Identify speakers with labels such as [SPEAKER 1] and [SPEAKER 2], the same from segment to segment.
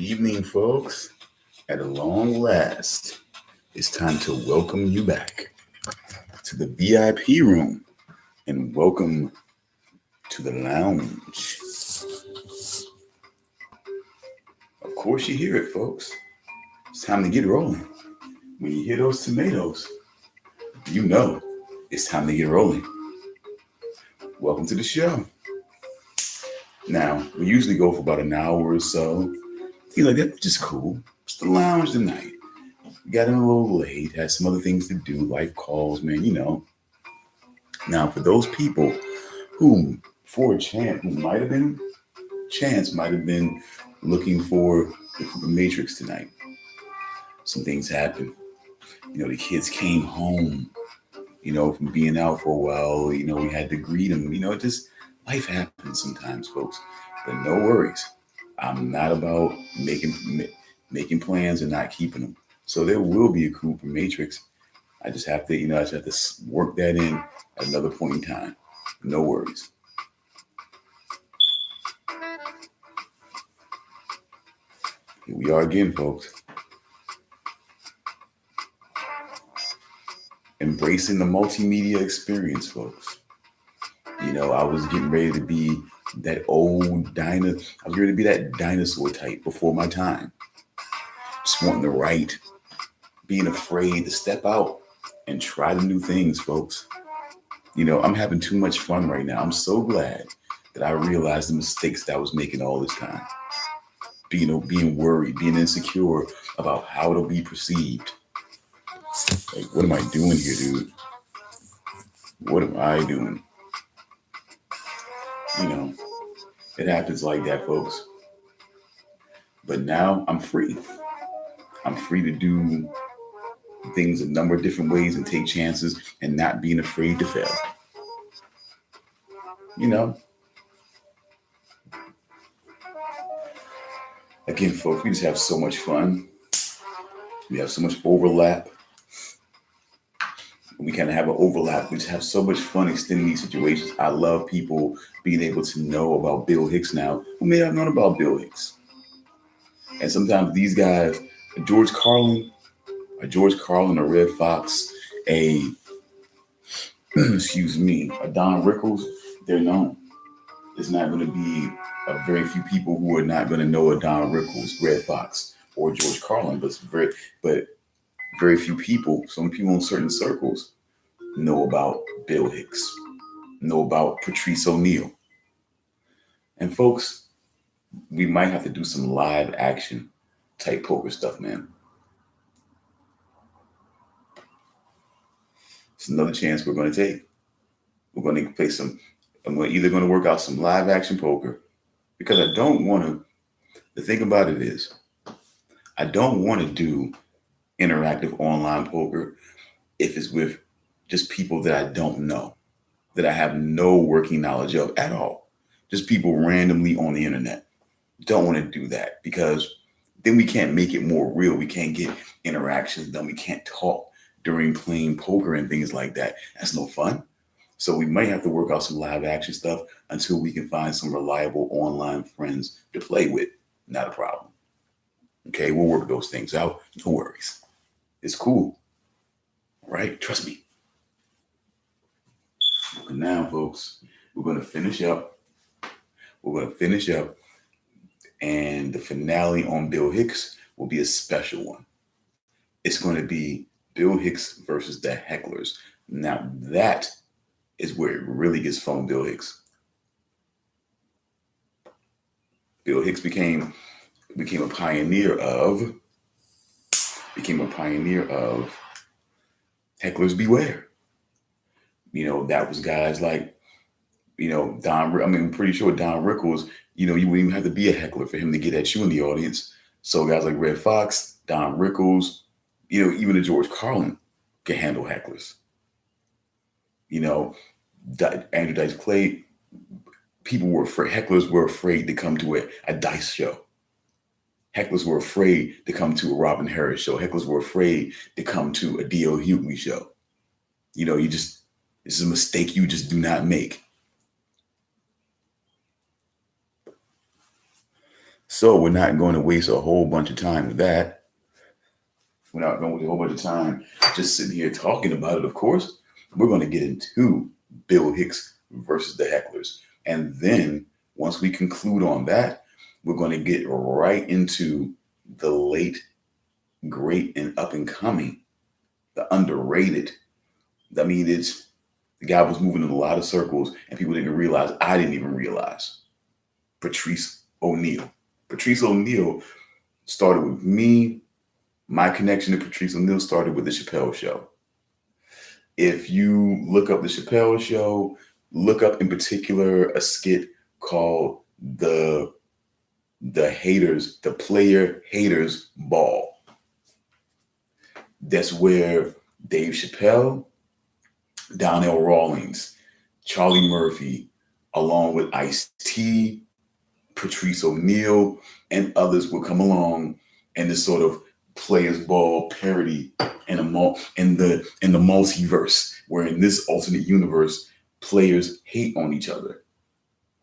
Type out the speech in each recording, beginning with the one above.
[SPEAKER 1] Evening, folks. At a long last, it's time to welcome you back to the VIP room and welcome to the lounge. Of course, you hear it, folks. It's time to get rolling. When you hear those tomatoes, you know it's time to get rolling. Welcome to the show. Now, we usually go for about an hour or so. You know, that's just cool. It's the lounge tonight. Got in a little late, had some other things to do, life calls, man, you know. Now, for those people who, for a chance, might have been looking for the Cooper Matrix tonight. Some things happened. You know, the kids came home, you know, from being out for a while. You know, we had to greet them. You know, just life happens sometimes, folks. But no worries. I'm not about making plans and not keeping them. So there will be a Cooper Matrix. I just have to, I just have to work that in at another point in time. No worries. Here we are again, folks. Embracing the multimedia experience, folks. You know, I was getting ready to be that old dinosaur. I was ready to be that dinosaur type before my time. Just wanting to write, being afraid to step out and try the new things, folks. You know, I'm having too much fun right now. I'm so glad that I realized the mistakes that I was making all this time. Being worried, being insecure about how it'll be perceived. Like, what am I doing here, dude? What am I doing? You know, it happens like that, folks. But now I'm free. I'm free to do things a number of different ways and take chances and not being afraid to fail. You know, again, folks, we just have so much fun. We have so much overlap. We kind of have an overlap. We just have so much fun extending these situations. I love people being able to know about Bill Hicks now who may have known about Bill Hicks. And sometimes these guys, George Carlin, a Red Fox, a a Don Rickles, they're known. There's not going to be a very few people who are not going to know a Don Rickles, Red Fox, or George Carlin, but very few people, some people in certain circles know about Bill Hicks, know about Patrice O'Neal. And folks, we might have to do some live action type poker stuff, man. It's another chance we're going to take. We're going to play I'm either going to work out some live action poker because I don't want to. The thing about it is, I don't want to do interactive online poker if it's with just people that I don't know, that I have no working knowledge of at all. Just people randomly on the internet. Don't want to do that because then we can't make it more real. We can't get interactions done. We can't talk during playing poker and things like that. That's no fun. So we might have to work out some live action stuff until we can find some reliable online friends to play with. Not a problem. Okay, we'll work those things out. No worries. It's cool. All right, trust me. And now, folks, we're going to finish up. And the finale on Bill Hicks will be a special one. It's going to be Bill Hicks versus the Hecklers. Now, that is where it really gets fun, Bill Hicks. Bill Hicks became a pioneer of Hecklers Beware. You know, that was guys like, I'm pretty sure Don Rickles, you wouldn't even have to be a heckler for him to get at you in the audience. So guys like Red Fox, Don Rickles, even a George Carlin can handle hecklers. Andrew Dice Clay, hecklers were afraid to come to a Dice show. Hecklers were afraid to come to a Robin Harris show. Hecklers were afraid to come to a D.L. Hughley show. This is a mistake you just do not make. So we're not going to waste a whole bunch of time with that. We're not going to waste a whole bunch of time just sitting here talking about it, of course. We're going to get into Bill Hicks versus the Hecklers. And then once we conclude on that, we're going to get right into the late, great, and up and coming, the underrated. I mean, it's the guy was moving in a lot of circles and people didn't realize, I didn't even realize. Patrice O'Neal. Patrice O'Neal started with me. My connection to Patrice O'Neal started with the Chappelle Show. If you look up the Chappelle Show, look up in particular a skit called the Player Haters Ball. That's where Dave Chappelle, Donnell Rawlings, Charlie Murphy, along with Ice-T, Patrice O'Neal, and others will come along and this sort of players ball parody in the multiverse, where in this alternate universe, players hate on each other.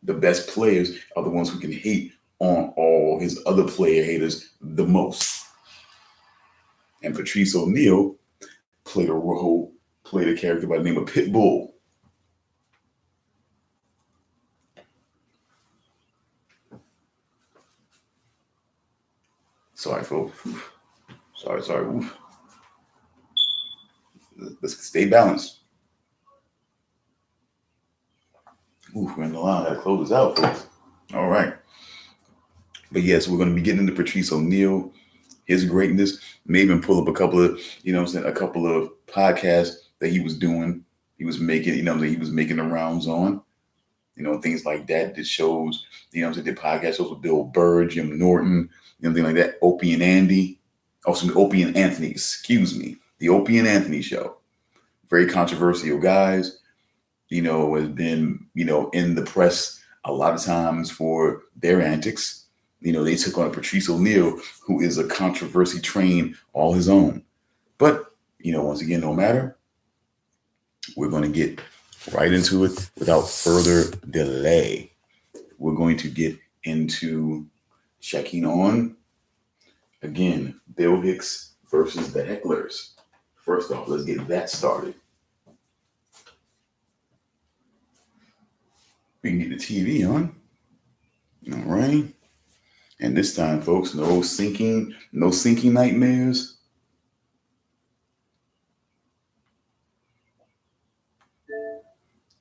[SPEAKER 1] The best players are the ones who can hate on all his other player haters the most. And Patrice O'Neal played a character by the name of Pitbull. Sorry, folks. Sorry. Oof. Let's stay balanced. Ooh, we're in the line. I gotta close this out, folks. All right. But yes, we're going to be getting into Patrice O'Neal, his greatness. Maybe even pull up a couple of, a couple of podcasts that he was doing. He was making, that he was making the rounds on, things like that. That shows, did podcast shows with Bill Burr, Jim Norton, things like that. Opie and Andy. Opie and Anthony, excuse me. The Opie and Anthony show. Very controversial guys, has been, in the press a lot of times for their antics. They took on Patrice O'Neal, who is a controversy train all his own. But, once again, no matter, we're going to get right into it without further delay. We're going to get into checking on, again, Bill Hicks versus the Hecklers. First off, let's get that started. We can get the TV on. All right. And this time, folks, no sinking nightmares.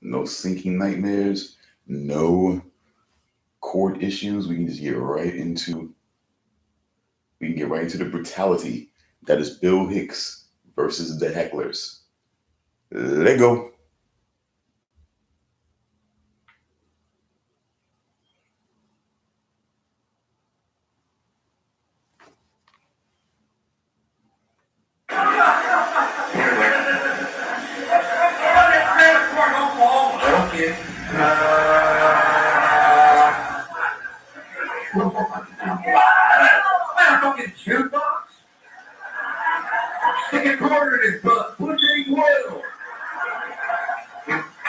[SPEAKER 1] No sinking nightmares. No court issues. We can just get right into the brutality that is Bill Hicks versus the Hecklers. Let go.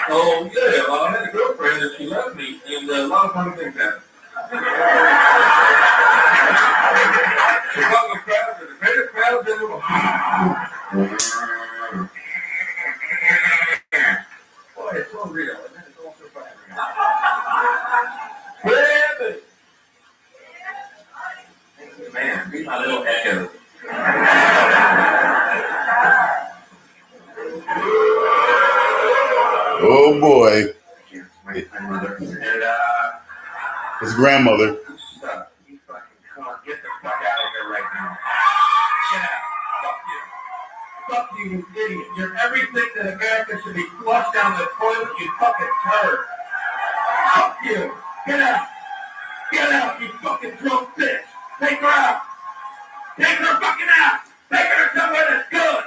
[SPEAKER 2] Oh, yeah, well, I had a girlfriend and she left me, and a lot of funny things happened. Chicago crowds are the greatest crowds in the world. Boy, it's so real, and then it's all so bad. Baby! Man, be my little echo.
[SPEAKER 1] Oh boy.
[SPEAKER 2] My mother. And,
[SPEAKER 1] his grandmother.
[SPEAKER 2] You fucking cunt. Get the fuck out of here right now. Get out. Fuck you, you idiot. You're everything that America should be flushed down the toilet, you fucking turd. Fuck you. Get out. Get out, you fucking drunk bitch. Take her out. Take her fucking out. Take her somewhere that's good.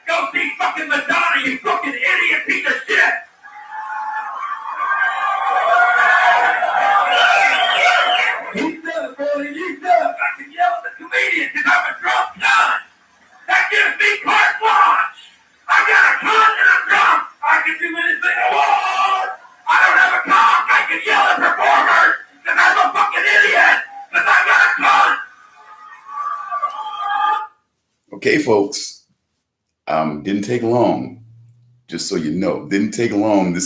[SPEAKER 2] Go see fucking Madonna, you fucking idiot piece of shit. He's done, boy, he's done. I can yell at the comedian because I'm a drunk son. That gives me carte blanche. I got a cunt and I'm drunk. I can do anything I want. I don't have a cock. I can yell at performers because I'm a fucking idiot.
[SPEAKER 1] Okay, folks, didn't take long. Just so you know, didn't take long.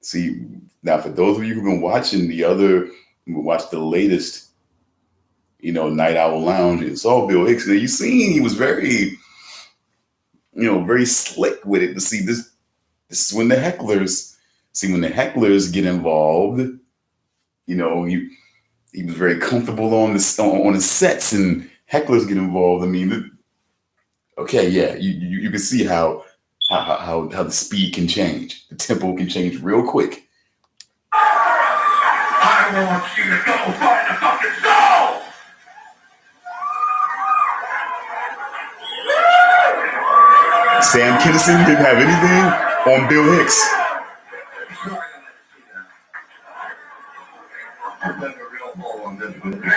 [SPEAKER 1] See, now for those of you who've been watching watch the latest, Night Owl Lounge and saw Bill Hicks, and you seen he was very, very slick with it. To see this is when the hecklers get involved. He was very comfortable on the sets, and hecklers get involved. I mean, okay, yeah, you can see how the speed can change, the tempo can change real quick.
[SPEAKER 2] I want you to go find the fucking soul!
[SPEAKER 1] Sam Kinison didn't have anything on Bill Hicks.
[SPEAKER 2] I've done a real hole on this movie.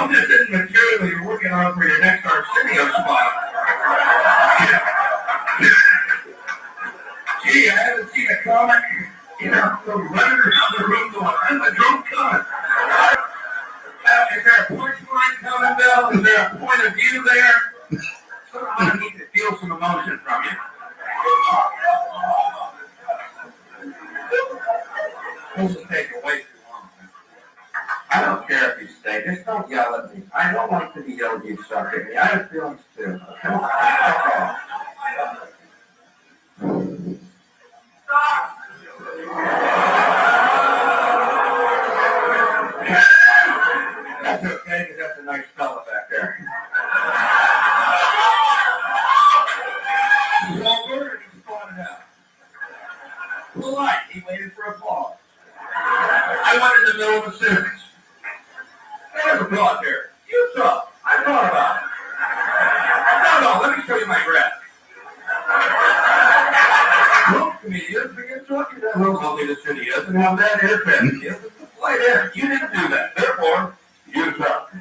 [SPEAKER 2] This isn't material you're working on for your next Arsenio spot. Gee, I haven't seen a comic. The runners on the room going, I'm a drunk cunt. Is there a punchline coming, Bill? Is there a point of view there? I need to feel some emotion from you. This will take way too long. I don't care if you stay. Just don't yell at me. I don't like to be yelled at you suck at me. I have feelings too. That's okay, because that's a nice fella back there. He's all good, or he's spotted out. Polite, he waited for applause. I went in the middle of a sentence. There's applause here. You suck. I thought about it. No, let me show you my breath. Look, comedians, begin talking about how lovely the city is and how bad it is. It's a flight air. You didn't do that. Therefore, you suck.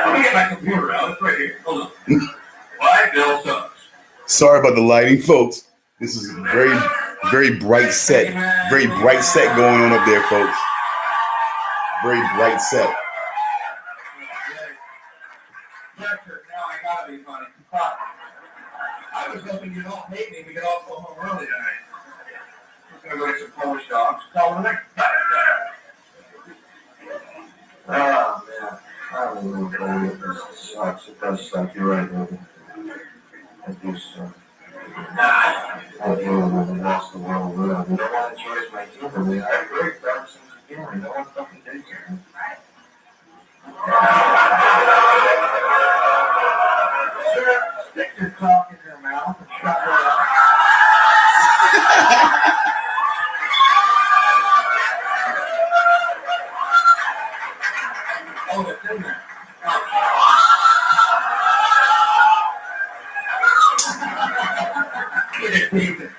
[SPEAKER 2] Let me get my computer out. It's right here. Hold on. Why Bill sucks.
[SPEAKER 1] Sorry about the lighting, folks. This is very, very bright set. Very bright set going on up there, folks. Very bright set.
[SPEAKER 2] Now I gotta be funny. I was hoping you don't hate me. We could all go home early tonight. I'm gonna go get some Polish dogs. Call the next time. Oh man, I don't know what this sucks. It does suck. You're right, baby. I do suck. I do live in the world. I don't want to choose my humor. I have very dark sense of humor. No one fucking takes it. Stick your cock in your mouth and shut her up. Oh, it's in there. Get it, Nathan.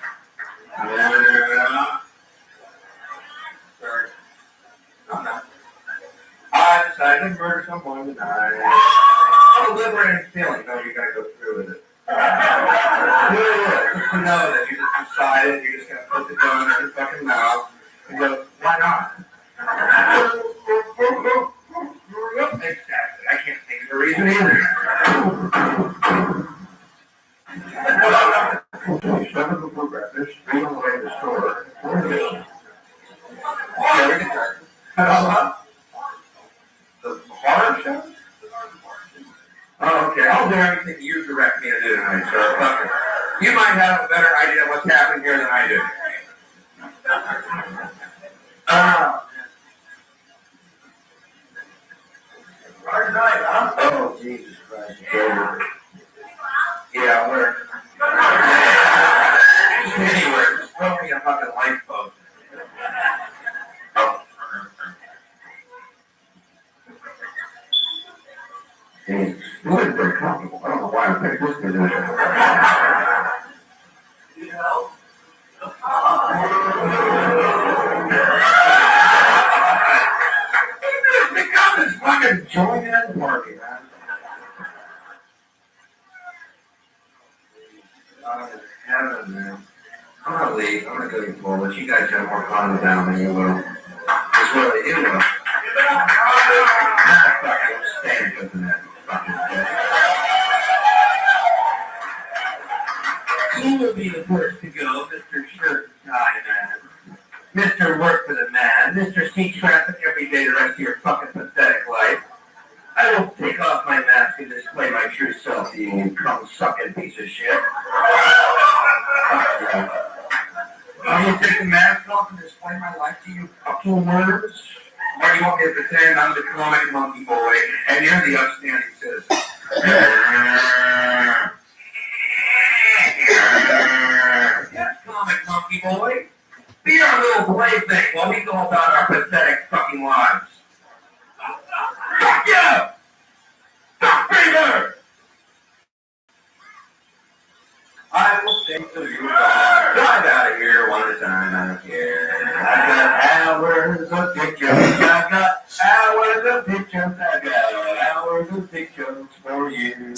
[SPEAKER 2] Yeah. Sorry. No. I decided to murder someone tonight. What a liberating feeling. No, you gotta go through with it. Just to know that you just decided you're just gonna put the gun in your fucking mouth and go, why not? Exactly. I can't think of the reason either. There's three on the way to the store. The horror show? Oh, okay. I'll do everything you direct me to do tonight, sir. You might have a better idea of what's happening here than I do. Oh, Jesus Christ. Yeah, we're... Anywhere, just throw me a fucking lifeboat. It's really very comfortable. I don't know why I picked this position. This fucking join in the party, man. I'm in heaven, man. I'm gonna leave. I'm gonna really cool, but you guys have more fun down there, well. It's really, you know. Nah, fucking stand because of that fucking shit. He will be the first to go, Mr. Shirt and Tie Man. Mr. Work for the Man. Mr. See Traffic every day the rest of your fucking pathetic life. I will take off my mask and display my true self, you cum-sucking piece of shit. I'm going to take the mask off and display my life to you fucking words? Or do you want me to pretend I'm the comic monkey boy and you're the upstanding citizen? Yes, comic monkey boy. Be our little plaything while we go about our pathetic fucking lives. Fuck you! Fuck Peter! I will stay till you drive out of here one at a time, I don't care. I got hours of pictures, I got hours of pictures, I got hours of pictures for you.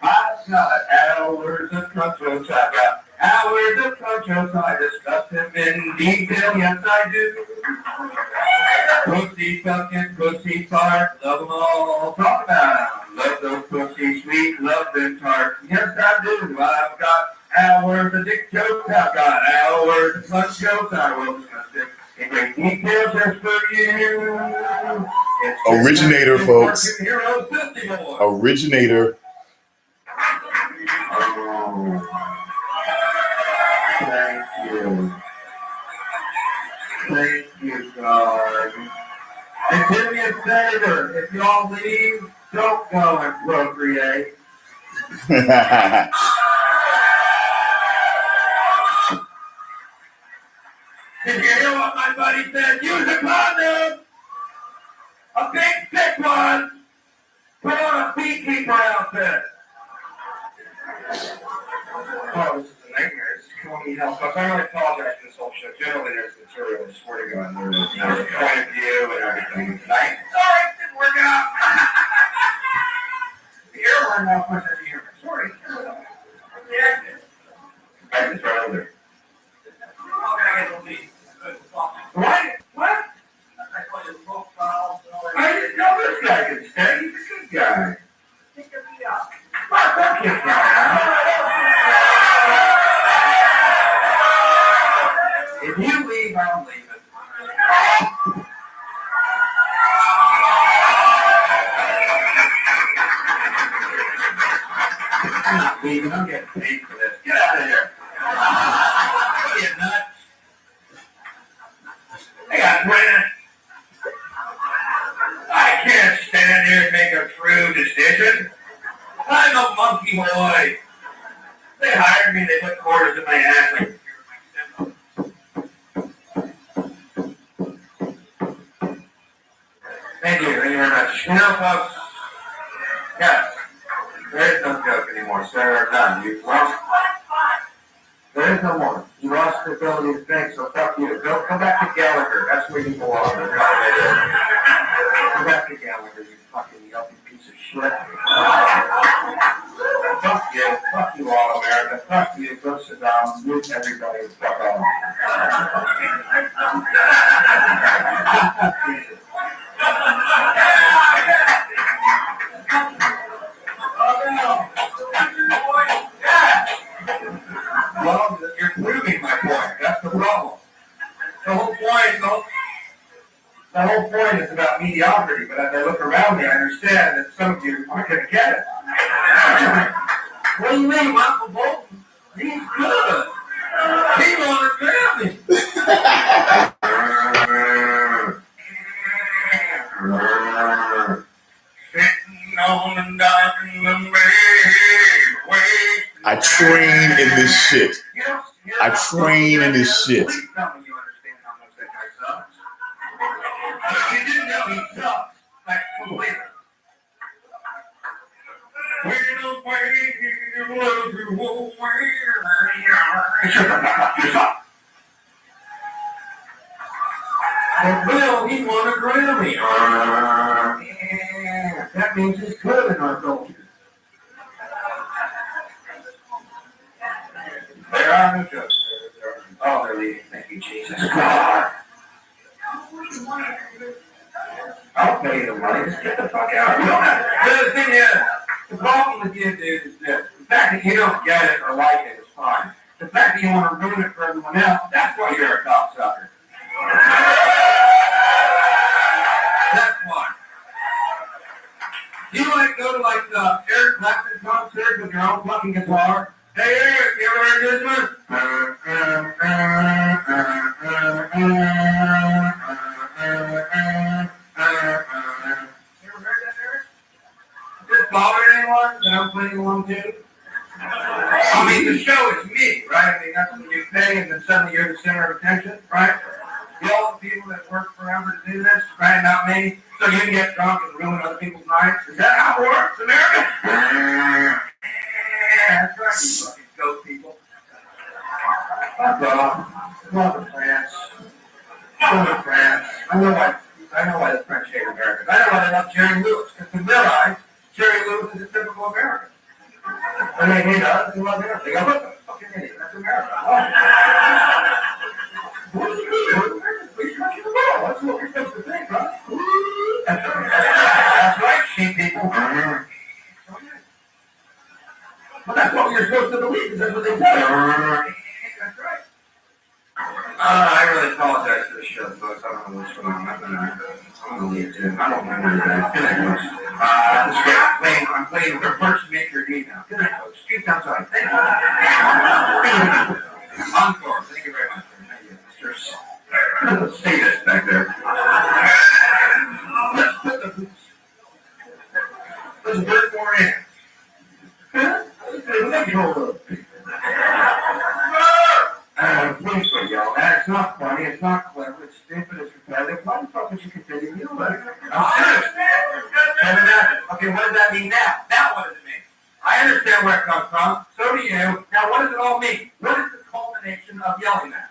[SPEAKER 2] I've got hours of pictures, I got hours of pictures, I discuss them in detail, yes I do. Pussy fucking pussy fart, love them all, talk about them. Love those pussy sweet, love them tart, yes I do. I've got hours of dick jokes, I've got hours of fun jokes, I will discuss it in great detail just for you.
[SPEAKER 1] Originator, folks.
[SPEAKER 2] Hero, Pussy Boy.
[SPEAKER 1] Originator.
[SPEAKER 2] Oh, thank you. Thank you, God. And do me a favor, if y'all leave, don't go and procreate. Did you hear what my buddy said? Use a condom! A big, thick one! Put on a beekeeper outfit! Oh, this is a nightmare. It's killing me health. I really apologize for this whole show. Generally, there's material. I swear to God, there's a point of view and everything. Tonight, sorry, it didn't work out. The airline now puts it here. Sorry. I just right over there. What? What? I didn't know this guy could stay. He's a good guy. What? Don't kick me out. If you leave, I'm leaving. I'm not leaving. I'm getting paid for this. Get out of here. What are you, nuts? I got rent. I can't stand here and make a true decision. I'm a monkey boy. They hired me. They put quarters in my ass. Like, thank you very much. You know, folks, yes, there is no joke anymore, sir. None. You've lost. There is no more. You lost the ability to think, so fuck you. Go back to Gallagher. That's where you belong. Go back to Gallagher, you fucking yuppie piece of shit. Fuck you. Fuck you all, America. Fuck you. Go sit down. Mute everybody. Fuck off. Jesus. Well, you're proving my point. That's the problem. The whole point is about mediocrity, but as I look around me, I understand that some of you aren't going to get it. What do you mean, Michael Bolton? He's good. He won a Grammy. Sitting on the dock in the
[SPEAKER 1] I train in this shit. I train in this shit.
[SPEAKER 2] Please tell me you understand how much that guy sucks. You didn't know he sucks. Like, completely. We're the way you love you won't wear. Shut the fuck up. You suck. But Bill, he won a Grammy. Yeah, that means he's good in our culture. There are no jokes. Oh, are leaving. Thank you, Jesus. God. I'll pay you the money. Just get the fuck out. You don't have, the thing is, the problem with you, dude, is this. The fact that you don't get it or like it is fine. The fact that you want to ruin it for everyone else, that's why you're a cocksucker. That's why. You like go to like the Eric Clapton concert with your own fucking guitar? Hey Eric, you ever heard this one? You ever heard that, Eric? Does this bother anyone that I'm playing along to? I mean, the show is me, right? I mean, that's what you pay, and then suddenly you're the center of attention, right? All the people that work forever to do this, right? Not me. So you can get drunk and ruin other people's nights. Is that how it works, America? That's right, you fucking goat people. Fuck off. Love France. Love France. I know why the French hate America. I know why they love Jerry Lewis. Because to their eyes, Jerry Lewis is a typical American. When they hate us, they love America. They go, look, fucking idiot. That's America. Oh. What do you do? Please touch the ball. That's what we're supposed to think, right? That's right, sheep people. Well, that's what you're supposed to believe, because that's what they tell you. That's right. I really apologize for the show, folks. I don't know what's going on. I'm gonna leave too. I don't remember that. Good night, folks. I'm playing with First Maker D now. Good night, folks. Streets outside. Thank you. Encore. Thank you very much. Let's see this back there. Let's put more in. Please don't yell. It's not funny. It's not clever. It's stupid. It's repetitive. Why the fuck would you continue to yell about it? I'm serious. Okay, what does that mean now? Now what does it mean? I understand where it comes from. So do you. Now what does it all mean? What is the culmination of yelling at?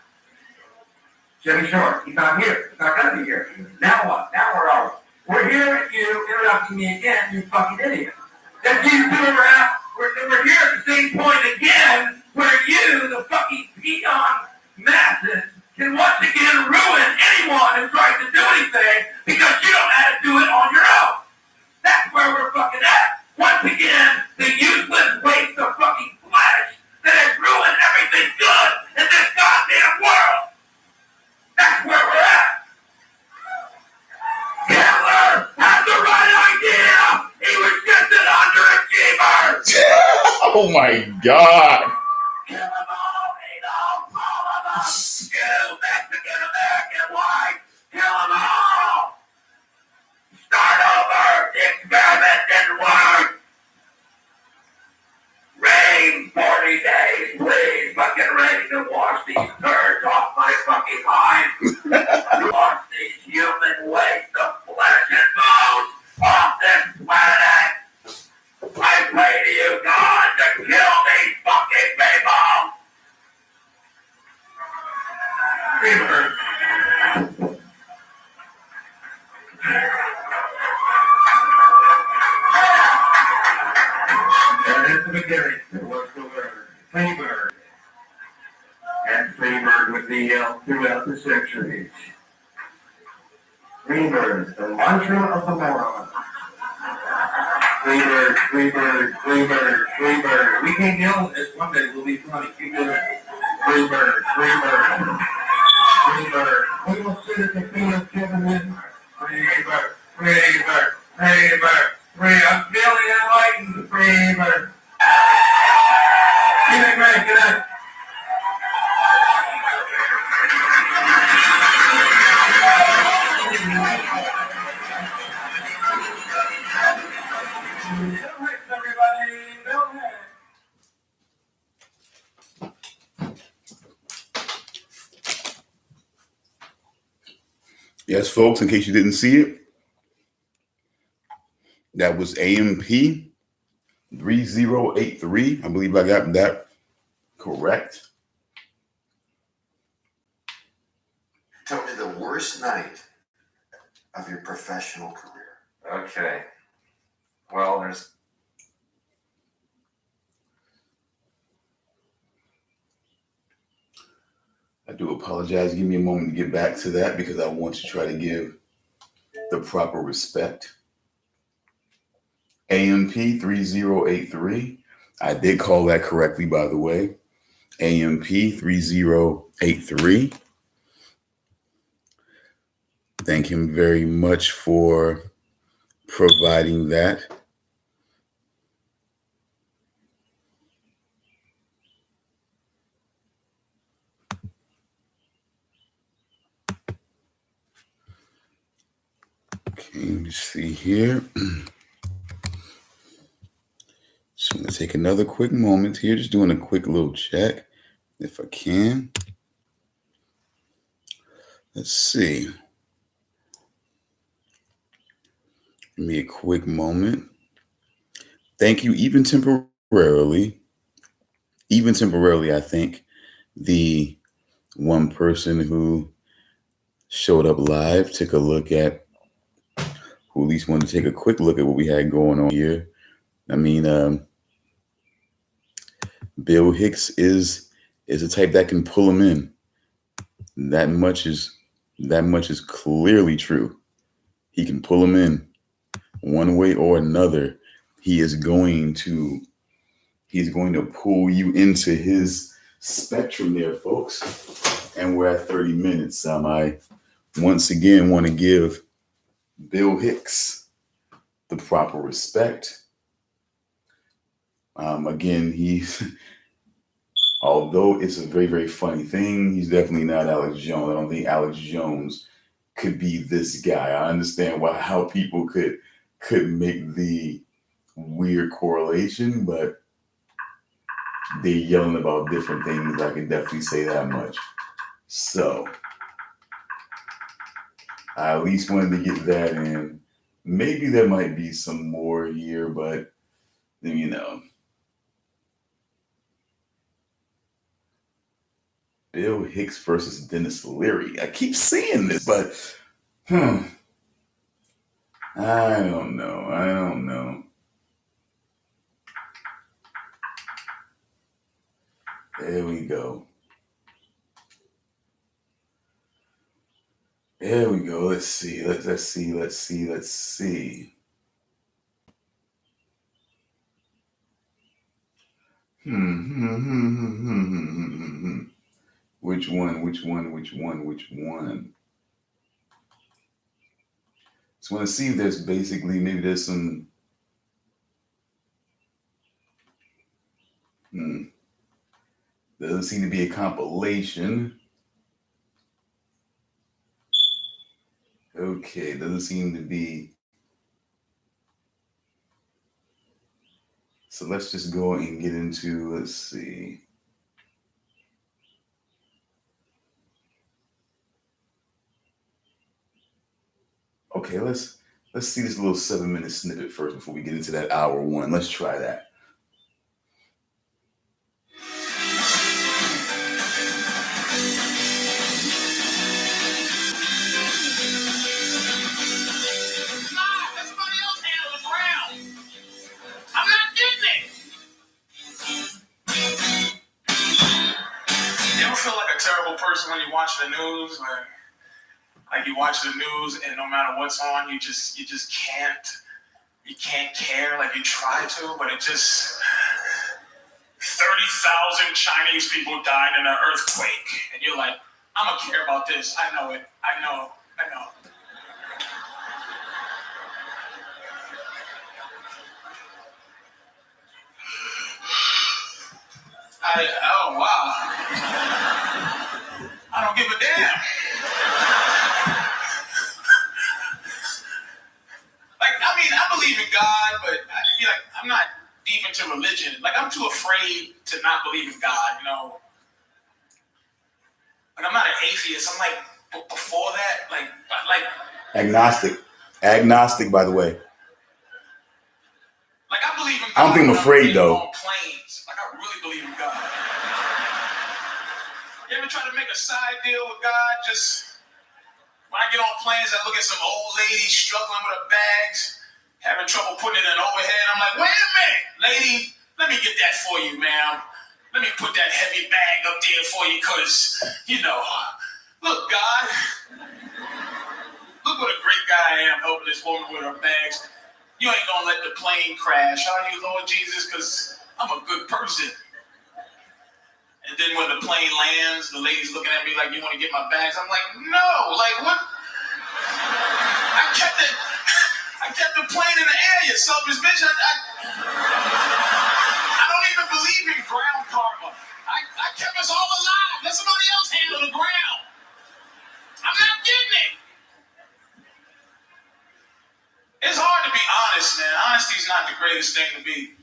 [SPEAKER 2] Jimmy Shore, he's not here. He's not going to be here. Now what? Now where are we? We're here at you interrupting me again, you fucking idiot. If you two are out, we're here at the same point again, where you, the fucking peon masses, can once again ruin anyone who tries to do anything because you don't know how to do it on your own. That's where we're fucking at. Once again, the useless waste of fucking flesh that has ruined everything good in this goddamn world. That's where we're at. Hitler had the right idea. He was just an underachiever.
[SPEAKER 1] Oh my God.
[SPEAKER 2] Kill them all, Adolf, all of them. You Mexican American white, kill them all. Start over. The experiment didn't work. Rain 40 days, please. Fucking ready to wash these turds off my fucking mind. Wash these human waste of flesh and bones off this planet. I pray to you, God, to kill these fucking people. Remember. And in the beginning, there was the word, Freebird. And Freebird would be yelled throughout the centuries. Freebird, the mantra of the moron. Freebird, Freebird, Freebird, Freebird. We can't yell at this. One day we'll be funny. Keep doing it. Freebird, Freebird, Freebird. We will sit at the feet of Kevin Midnight. Freebird, Freebird, Freebird, Freebird. I'm feeling enlightened. Freebird. Good night, Greg. Good night.
[SPEAKER 1] Yes, folks, in case you didn't see it, that was AMP 3083. I believe I got that correct.
[SPEAKER 3] Tell me the worst night of your professional career.
[SPEAKER 4] Okay. Well,
[SPEAKER 1] I do apologize. Give me a moment to get back to that because I want to try to give the proper respect. AMP 3083. I did call that correctly, by the way. AMP 3083. Thank him very much for providing that. Okay, let me see here. Just want to take another quick moment here, just doing a quick little check if I can. Let's see. Give me a quick moment. Thank you, even temporarily, I think the one person who showed up live took a look at, who at least wanted to take a quick look at what we had going on here. I mean, Bill Hicks is a type that can pull him in. That much is clearly true. He can pull him in one way or another. He's going to pull you into his spectrum there, folks. And we're at 30 minutes. I once again want to give Bill Hicks the proper respect. Again, although it's a very, very funny thing, he's definitely not Alex Jones. I don't think Alex Jones could be this guy. I understand how people could make the weird correlation, but they're yelling about different things. I can definitely say that much. So I at least wanted to get that in. Maybe there might be some more here, but you know. Bill Hicks versus Dennis Leary. I keep seeing this, but I don't know. There we go. Let's see. Which one? Just want to see if there's maybe there's some. Doesn't seem to be a compilation. Okay, doesn't seem to be. So let's just go and get into, let's see. Okay, let's see this little 7-minute snippet first before we get into that hour one. Let's try that.
[SPEAKER 2] When you watch the news, like you watch the news and no matter what's on, you just can't care. Like you try to, but it just 30,000 Chinese people died in an earthquake, and you're like, I'm gonna care about this. I know it. I know. Oh wow. I don't give a damn. I believe in God, but I'm not deep into religion. Like, I'm too afraid to not believe in God, you know? Like, I'm not an atheist. I'm like, before that, like... Agnostic, by the way. Like, I believe in God. I don't think I'm afraid, though. On planes. Like, I really believe in God. You ever try to make a side deal with God? Just when I get on planes, I look at some old lady struggling with her bags, having trouble putting it in overhead. I'm like, wait a minute, lady, let me get that for you, ma'am. let me put that heavy bag up there for you, because, look, God, look what a great guy I am helping this woman with her bags. You ain't gonna let the plane crash, are you, Lord Jesus? Because I'm a good person. And then when the plane lands, the lady's looking at me like, you want to get my bags? I'm like, no, like what? I kept the plane in the air, you selfish bitch. I don't even believe in ground karma. I kept us all alive. Let somebody else handle the ground. I'm not getting it. It's hard to be honest, man. Honesty's not the greatest thing to be.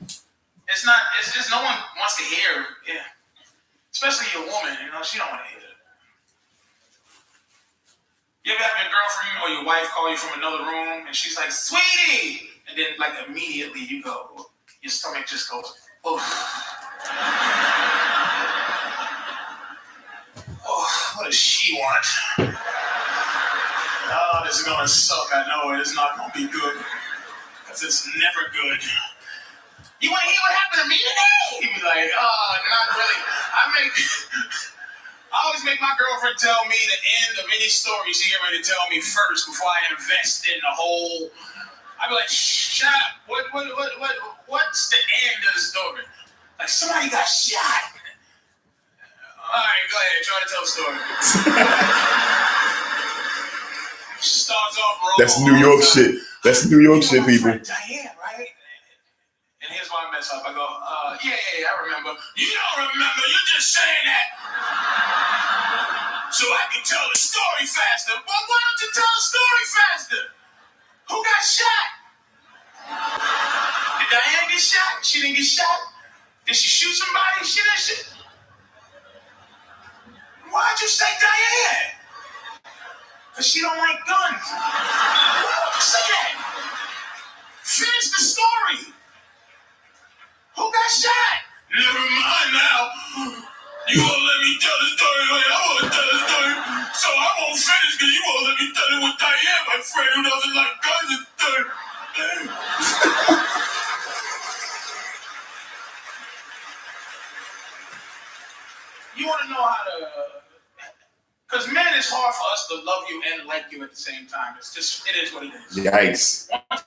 [SPEAKER 2] It's not. It's just no one wants to hear. Yeah. Especially a woman, she don't want to hear it. You ever have your girlfriend or your wife call you from another room and she's like, sweetie! And then like immediately you go, your stomach just goes, oh. Oh, what does she want? Oh, this is gonna suck, I know it. It's not gonna be good. Because it's never good. You want to hear what happened to me today? He'd be like, not really. I always make my girlfriend tell me the end of any story she get ready to tell me first before I invest in the whole. I'd be like, shut up. What's the end of the story? Like, somebody got shot. All right, go ahead. Try to tell the story. Starts off wrong.
[SPEAKER 1] That's New York shit. That's New York shit, people.
[SPEAKER 2] Diane, right? And here's why I mess up. I go, yeah, I remember. You don't remember. You're just saying that. So I can tell the story faster. Well, why don't you tell the story faster? Who got shot? Did Diane get shot? She didn't get shot. Did she shoot somebody? She didn't shoot. Why'd you say Diane? Because she don't like guns. Why would you say that? Finish the story. Who got shot? Never mind now. You won't let me tell the story the way I want to tell the story. So I won't finish because you won't let me tell it with Diane, my friend who doesn't like guns and stuff. You want to know how to... Because men, it's hard for us to love you and like you at the same time. It is what it is.
[SPEAKER 1] Yikes.
[SPEAKER 2] Once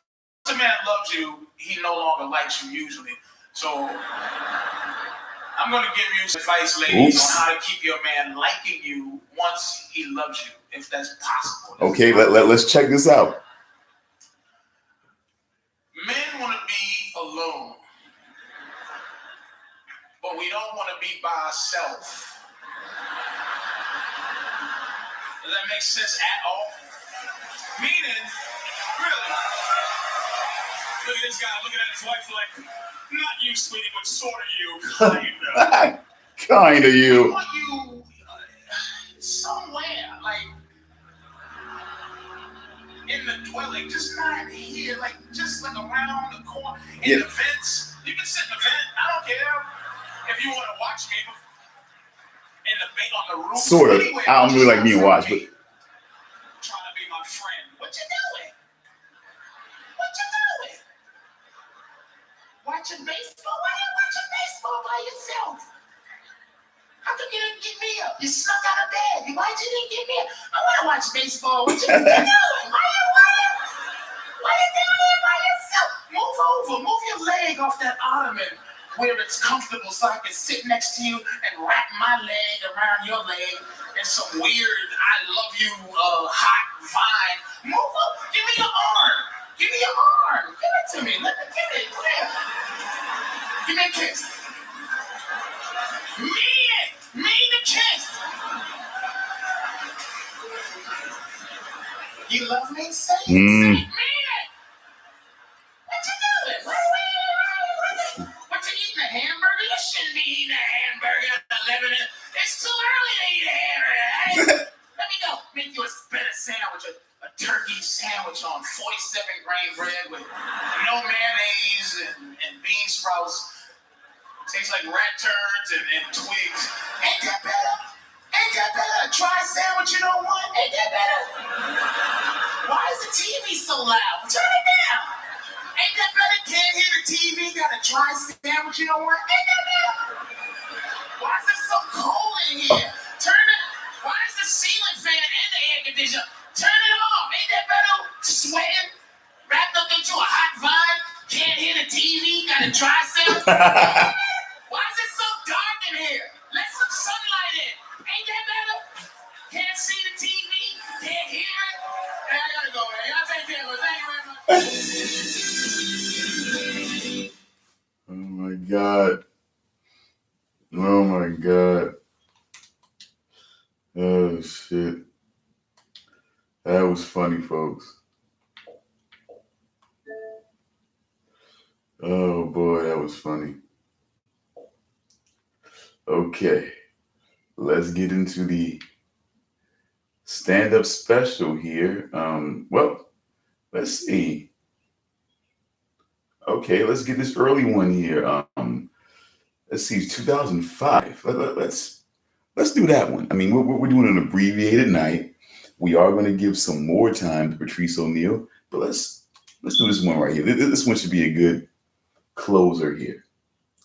[SPEAKER 2] a man loves you, he no longer likes you usually. So I'm going to give you some advice, ladies, on how to keep your man liking you once he loves you, if that's possible.
[SPEAKER 1] Okay, let's check this out.
[SPEAKER 2] Men want to be alone, but we don't want to be by ourselves. Does that make sense at all? Meaning, really, look at this guy looking at his wife like, not you, sweetie, but sort of you, kind of.
[SPEAKER 1] Kind of you.
[SPEAKER 2] I want you somewhere, like, in the dwelling, just not here, like, just like around the corner, in the vents. You can sit in the vent, I don't care. If you want to watch me, in the bait on the roof.
[SPEAKER 1] Sort of.
[SPEAKER 2] Anyway,
[SPEAKER 1] I don't really like being watched, but.
[SPEAKER 2] Trying to be my friend. What you doing? What you doing? Watching baseball? Why you watching baseball by yourself? How come you didn't get me up? You snuck out of bed. Why'd you didn't get me up? I want to watch baseball. What you doing? Why you down here by yourself? Move over. Move your leg off that ottoman where it's comfortable so I can sit next to you and wrap my leg around your leg and some weird I love you hot vine. Move up. Give me your arm. Give me your arm. Give it to me. Let me give it. Come here. Give me a kiss. Mean it. Mean the kiss. You love me? Say it. Say it. Mean it. What you doing? What you eating, a hamburger? You shouldn't be eating a hamburger at 11. It's too early to eat a hamburger. Let me go make you a better sandwich, a turkey sandwich on 47 grain bread with no mayonnaise and bean sprouts. Tastes like rat turds and twigs. Ain't that better? Ain't that better? A dry sandwich you don't want? Ain't that better? Why is the TV so loud? Turn it down. Ain't that better? Can't hear the TV, got a dry sandwich you don't want? Ain't that better? so cold in here. Turn it. Why is the ceiling fan and the air conditioner? Turn it off. Ain't that better? Sweating, wrapped up into a hot vine. Can't hear the TV. Got a dry cell. Why is it so dark in here? Let some sunlight in. Ain't that better? Can't see the TV. Can't hear it. Hey, I gotta go, man. Y'all take care of it. Thank you very much.
[SPEAKER 1] Oh my God. Oh my God. Oh shit. That was funny, folks. Oh boy, that was funny. Okay. Let's get into the stand-up special here. Well, let's see. Okay, let's get this early one here. Let's see, 2005. Let's do that one. I mean, we're doing an abbreviated night. We are going to give some more time to Patrice O'Neal, but let's do this one right here. This one should be a good closer here,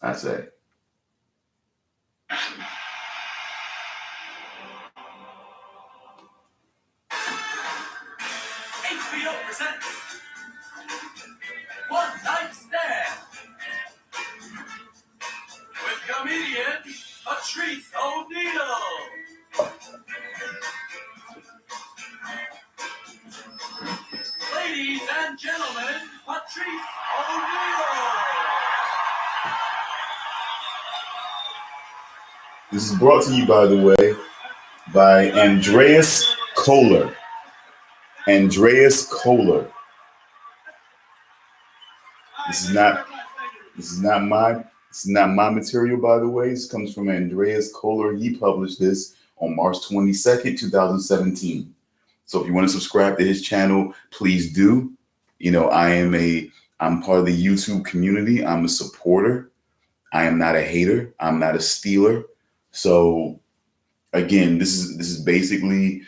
[SPEAKER 1] I say.
[SPEAKER 2] HBO presents One Night Stand with comedian Patrice O'Neal. Ladies and gentlemen, Patrice O'Neal.
[SPEAKER 1] This is brought to you, by the way, by Andreas Kohler. Andreas Kohler. This is not my material, by the way. This comes from Andreas Kohler. He published this on March 22nd, 2017. So if you want to subscribe to his channel, please do. You know, I'm part of the YouTube community. I'm a supporter. I am not a hater. I'm not a stealer. So again, this is basically,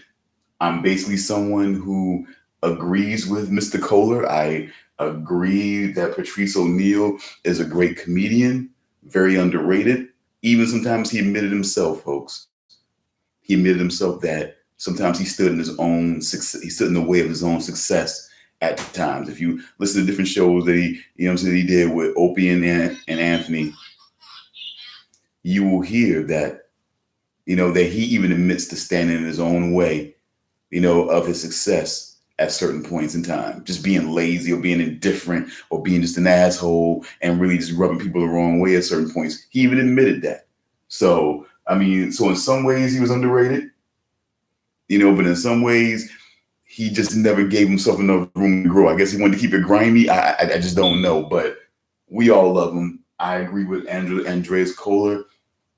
[SPEAKER 1] I'm basically someone who agrees with Mr. Kohler. I agree that Patrice O'Neal is a great comedian, very underrated. Even sometimes he admitted himself, folks. He admitted himself that sometimes he stood in his own success. He stood in the way of his own success at times. If you listen to different shows that he did with Opie and Anthony, you will hear that, that he even admits to standing in his own way, of his success at certain points in time, just being lazy or being indifferent or being just an asshole and really just rubbing people the wrong way at certain points. He even admitted that. So, in some ways he was underrated, but in some ways he just never gave himself enough room to grow. I guess he wanted to keep it grimy. I just don't know, but we all love him. I agree with Andreas Kohler.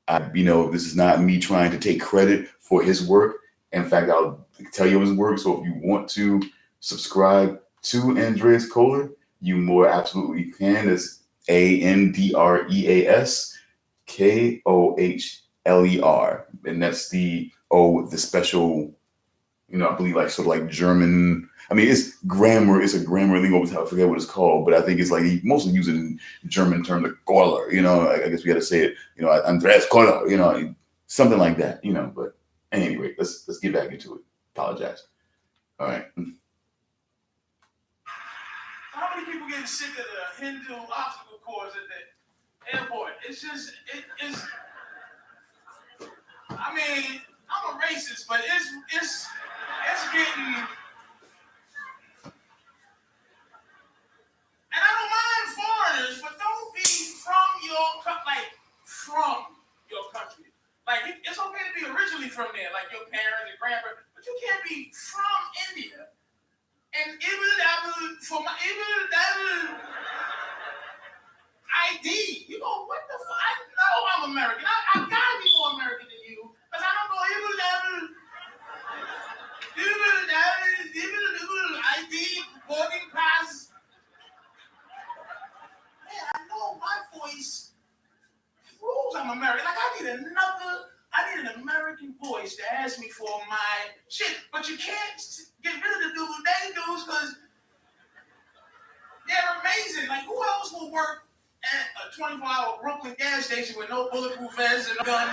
[SPEAKER 1] This is not me trying to take credit for his work. In fact, I'll tell you his work. So if you want to subscribe to Andreas Kohler, you more absolutely can. It's AndreasKohler. And that's the special, I believe like sort of like German. It's grammar. It's a grammar thing. I forget what it's called, but I think it's like he mostly using German term, the Kohler. I guess we got to say it. Andreas Kohler. Something like that. But anyway, let's get back into it. Apologize. All right.
[SPEAKER 2] How many people getting sick of the Hindu obstacle course at the airport? It's I'm a racist, but it's getting. And I don't mind foreigners, but don't be from your country. Like, it's okay to be originally from there, like your parents and grandparents, but you can't be from India. And for my ID, what the fuck? I know I'm American. I gotta be more American than you, because I don't know ID, boarding pass. Man, I know my voice proves I'm American. Like, I need an American voice to ask me for my shit. But you can't get rid of the dudes because they're amazing. Like, who else will work at a 24-hour Brooklyn gas station with no bulletproof vests and a gun?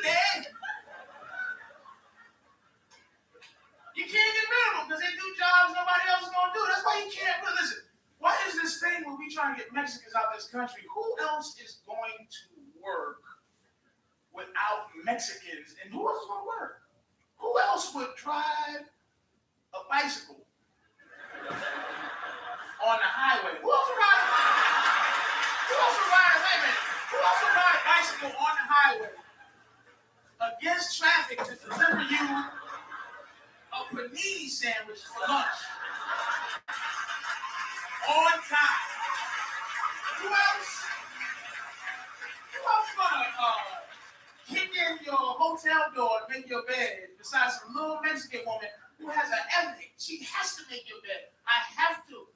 [SPEAKER 2] dead. You can't get rid of them because they do jobs nobody else is going to do. That's why you can't. But listen, what is this thing where we trying to get Mexicans out of this country? Who else is going to work without Mexicans? And who else is going to work? Who else would drive a bicycle on the highway? Who else would ride? Who else would ride? Wait a minute. Who else would ride a bicycle on the highway against traffic to deliver you a panini sandwich for lunch on time? Who else? Who else gonna kick in your hotel door to make your bed besides some little Mexican woman who has an ethic? She has to make your bed. I have to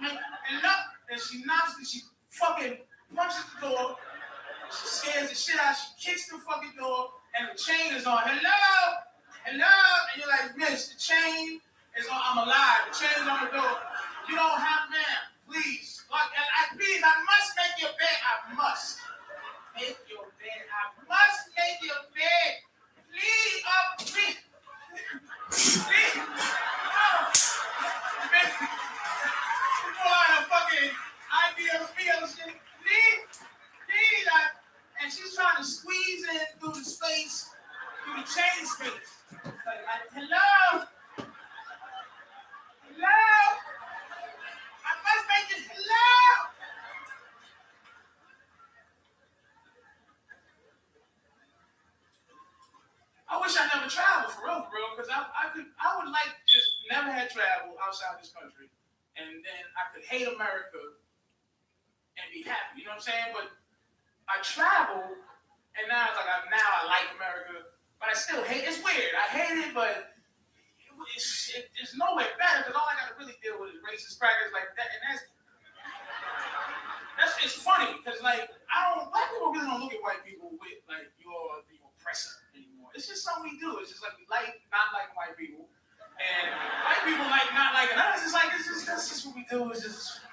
[SPEAKER 2] make and look, and she knocks and she fucking punches the door. She scares the shit out. She kicks the fucking door, and the chain is on. Hello, and you're like, miss, the chain is on. I'm alive. The chain's on the door. You don't have, ma'am. Please, please, I must make your bed. I must make your bed. I must make your bed. Please, please. Please. You pull out a fucking ideal shit. Please, and she's trying to squeeze in through the space, through the chain space. Like, hello? I must make it hello? I wish I never traveled for real, because I would like to just never had traveled outside this country, and then I could hate America and be happy. You know what I'm saying? But I travel, and now it's like now I like America, but I still hate. It's weird. I hate it, but it's nowhere better because all I got to really deal with is racist crackers like that, and that's it's funny because like black people really don't look at white people with like you're the oppressor anymore. It's just something we do. It's just like we like not liking white people, and white people like not liking us. It's like that's just what we do. It's just.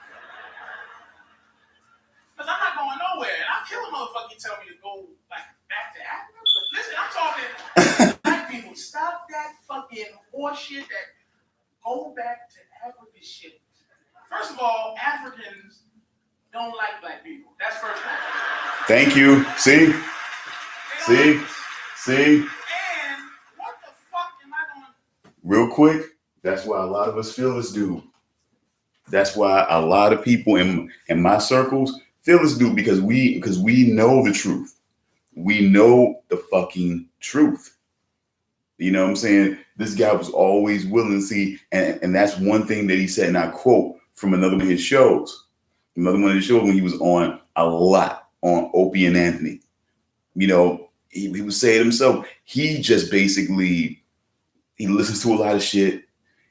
[SPEAKER 2] Because I'm not going nowhere. And I'll kill a motherfucker you tell me to go like back to Africa. But listen, I'm talking black people. Stop that fucking horseshit that go back to Africa shit. First of all, Africans don't like black people. That's first of all.
[SPEAKER 1] Thank you. See?
[SPEAKER 2] And what the fuck am I going to...
[SPEAKER 1] Real quick, that's why a lot of us feel this dude. That's why a lot of people in my circles feel this dude because we know the truth. We know the fucking truth. You know what I'm saying? This guy was always willing to see, and that's one thing that he said, and I quote from another one of his shows. Another one of his shows when he was on a lot on Opie and Anthony. You know, he would say it himself. He just basically, he listens to a lot of shit.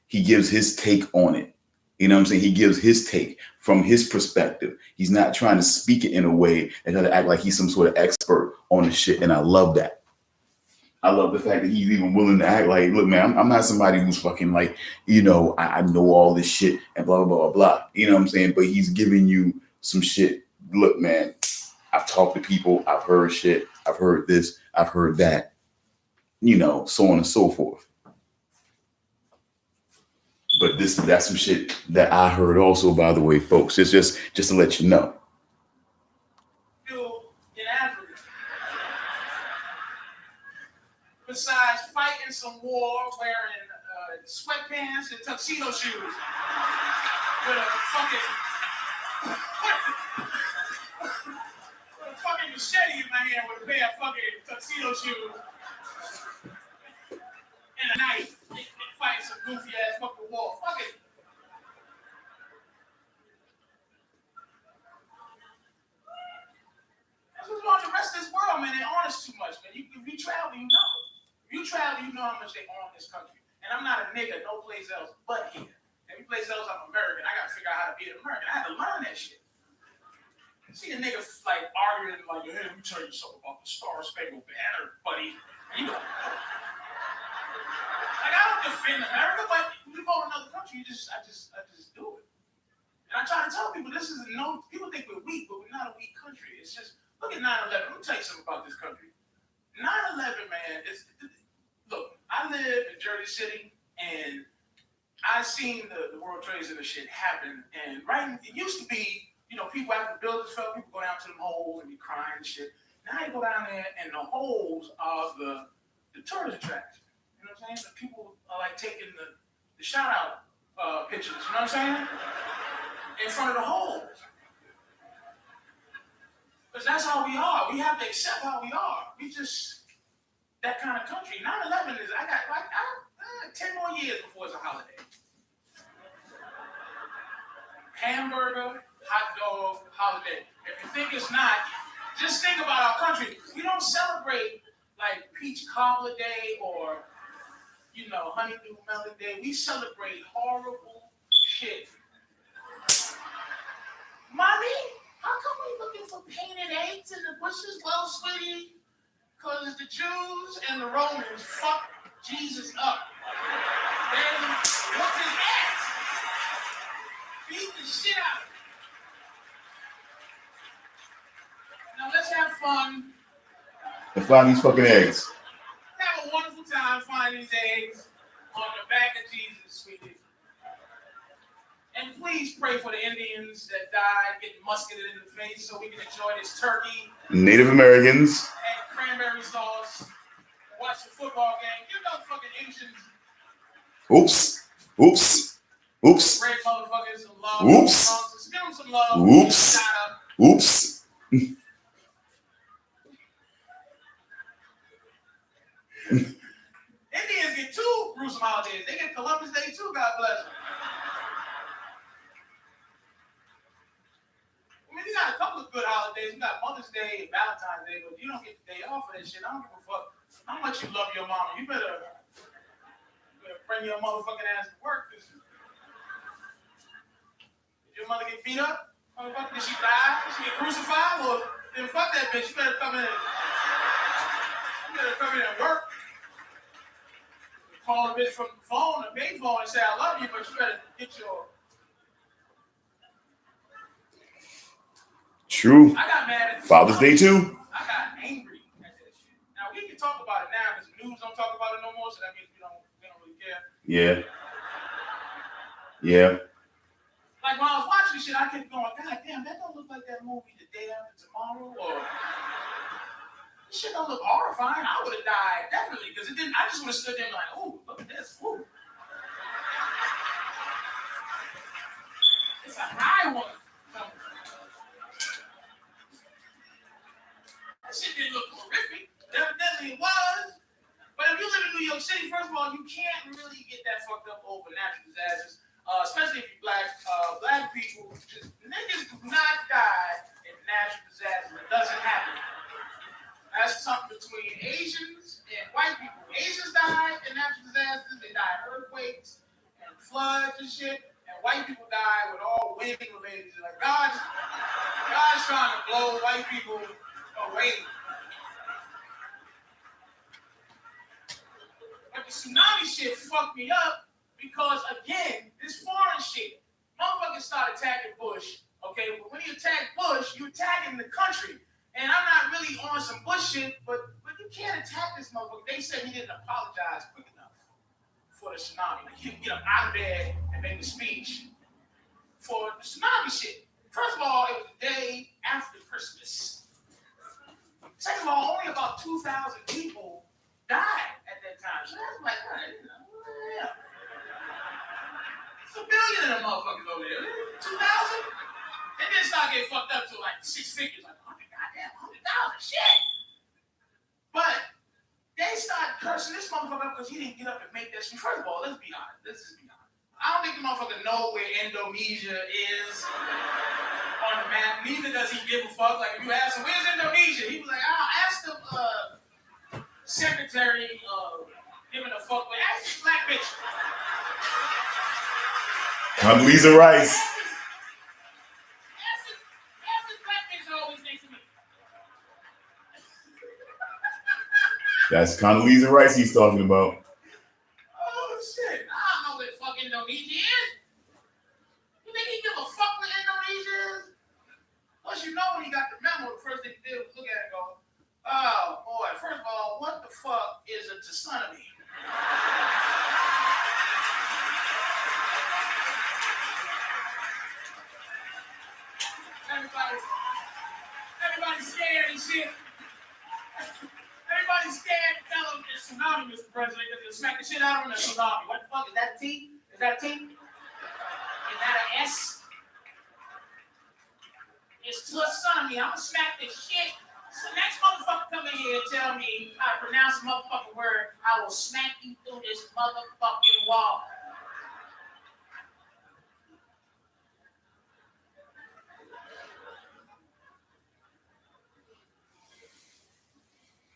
[SPEAKER 1] He gives his take on it. You know what I'm saying? He gives his take from his perspective. He's not trying to speak it in a way and try to act like he's some sort of expert on the shit. And I love that. I love the fact that he's even willing to act like, look, man, I'm not somebody who's fucking like, you know, I know all this shit and blah, blah, blah, blah. You know what I'm saying? But he's giving you some shit. Look, man, I've talked to people. I've heard shit. I've heard this. I've heard that. You know, so on and so forth. But that's some shit that I heard also, by the way, folks. It's just to let you know.
[SPEAKER 2] In Africa, besides fighting some war, wearing sweatpants and tuxedo shoes, with a fucking machete in my hand, with a pair of fucking tuxedo shoes and a knife. Fighting some goofy ass fucking war. Fuck it. That's what's wrong with the rest of this world, man. They own us too much, man. If you travel, you know. If you travel, you know how much they own this country. And I'm not a nigga no place else but here. Every place else I'm American. I gotta figure out how to be an American. I had to learn that shit. See a nigga like arguing like, hey, let me tell you something about the Star Spangled Banner, buddy. You know. Like I don't defend America, but when you go to another country, I just do it.
[SPEAKER 5] And I try to tell people this is no. People think we're weak, but we're not a weak country. It's just look at 9/11. Let me tell you something about this country. 9/11, man. Look. I live in Jersey City, and I seen the World Trade Center shit happen. And it used to be, people after the buildings fell, people go down to them holes and be crying and shit. Now you go down there, and the holes are the tourist attraction. You know what I'm saying? The people are like taking the shout out pictures. You know what I'm saying? In front of the holes. Because that's how we are. We have to accept how we are. We just that kind of country. 9/11 is. I got 10 more years before it's a holiday. Hamburger, hot dog, holiday. If you think it's not, just think about our country. We don't celebrate like peach cobbler day or honeydew melon day. We celebrate horrible shit. Mommy, how come we looking for painted eggs in the bushes? Well, sweetie, because the Jews and the Romans fucked Jesus up. They whooped his ass. Beat the shit out of him. Now let's have fun.
[SPEAKER 1] And find these fucking eggs.
[SPEAKER 5] Have a wonderful time finding these eggs on the back of Jesus, sweetie. And please pray for the Indians that died getting musketed in the face so we can enjoy this turkey.
[SPEAKER 1] Native Americans.
[SPEAKER 5] And cranberry sauce. Watch the football game. You know fucking Asians.
[SPEAKER 1] Oops.
[SPEAKER 5] Red motherfuckers some love.
[SPEAKER 1] Oops.
[SPEAKER 5] Give them some love.
[SPEAKER 1] Oops.
[SPEAKER 5] Shout out.
[SPEAKER 1] Oops.
[SPEAKER 5] Indians get two gruesome holidays. They get Columbus Day too, God bless them. I mean, we got a couple of good holidays. We got Mother's Day and Valentine's Day, but you don't get the day off for that shit. I don't give a fuck how much you love your mama. You better bring your motherfucking ass to work. Did your mother get beat up? Motherfucker, did she die? Did she get crucified? Well, then fuck that bitch. You better come in and work. Call a bitch from the phone, a big phone, and say I love you, but you better get your.
[SPEAKER 1] True.
[SPEAKER 5] I got mad at
[SPEAKER 1] Father's Day too.
[SPEAKER 5] I got angry at that shit. Now we can talk about it now because the news don't talk about it no more, so that means we don't really care.
[SPEAKER 1] Yeah.
[SPEAKER 5] Like when I was watching this shit, I kept going, God damn, that don't look like that movie The Day After Tomorrow, or this shit don't look horrifying. I would have died definitely because it didn't. I just would have stood there and like, ooh, look at this, ooh. It's a high one. That shit didn't look horrific. Evidently it was. But if you live in New York City, first of all, you can't really get that fucked up over natural disasters. Especially if you're black. Black people, niggas do not die in natural disasters. It doesn't happen. That's something between Asians and white people. Asians die in natural disasters. They die in earthquakes and floods and shit. And white people die with all wind-related. Like God's trying to blow white people away. But the tsunami shit fucked me up because, again, this foreign shit. Motherfuckers start attacking Bush. Okay, but when you attack Bush, you attacking the country. And I'm not really on some Bush shit, but you can't attack this motherfucker. They said he didn't apologize quick enough for the tsunami. Like, he didn't get up out of bed and make a speech for the tsunami shit. First of all, it was the day after Christmas. Second of all, only about 2,000 people died at that time. So that's like, yeah. It's a billion of them motherfuckers over there. 2,000? They didn't start getting fucked up to like 6 figures. Like, goddamn, 100,000, shit. But they started cursing this motherfucker up because he didn't get up and make that shit. First of all, let's be honest. I don't think the motherfucker know where Indonesia is on the map. Neither does he give a fuck. Like, if you ask him, where's Indonesia? He was like, I'll ask the secretary giving a fuck. But ask this black bitch.
[SPEAKER 1] Condoleezza Rice. That's Condoleezza Rice he's talking about.
[SPEAKER 5] Oh shit! I don't know where the fuck Indonesia is. You think he give a fuck where the fuck is a tsunami? Everybody's scared and shit. Everybody's scared to tell them it's tsunami, Mr. President, because they'll smack the shit out of them in a tsunami. What the fuck? Is that a T? Is that a T? Is that an S? It's tsunami. I'm gonna smack the shit. So next motherfucker come in here and tell me how to pronounce the motherfucking word, I will smack you through this motherfucking wall.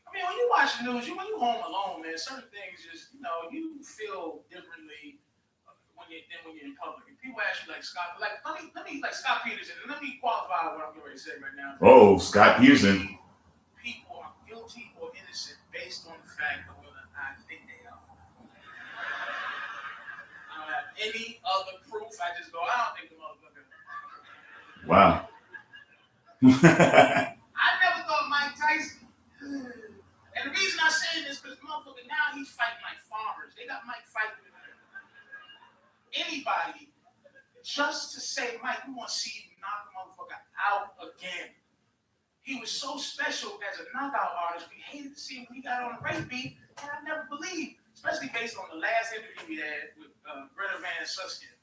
[SPEAKER 5] I mean, when you watch the news, when you home alone, man, certain things just, you feel differently when you're in public. And people ask you like Scott, like Scott Peterson, and let me qualify what I'm getting ready to say right now.
[SPEAKER 1] Oh, Scott Peterson.
[SPEAKER 5] People are guilty or innocent based on the fact of whether I think they are. I don't have any other proof. I just go, I don't think the motherfucker.
[SPEAKER 1] Wow.
[SPEAKER 5] I never thought Mike Tyson. And the reason I say this because motherfucker now he's fighting like farmers. They got Mike fighting anybody just to say, Mike, we want to see you knock the motherfucker out again. He was so special as a knockout artist. We hated to see him when he got on the rape beat, and I never believed, especially based on the last interview we had with Greta Van Susteren.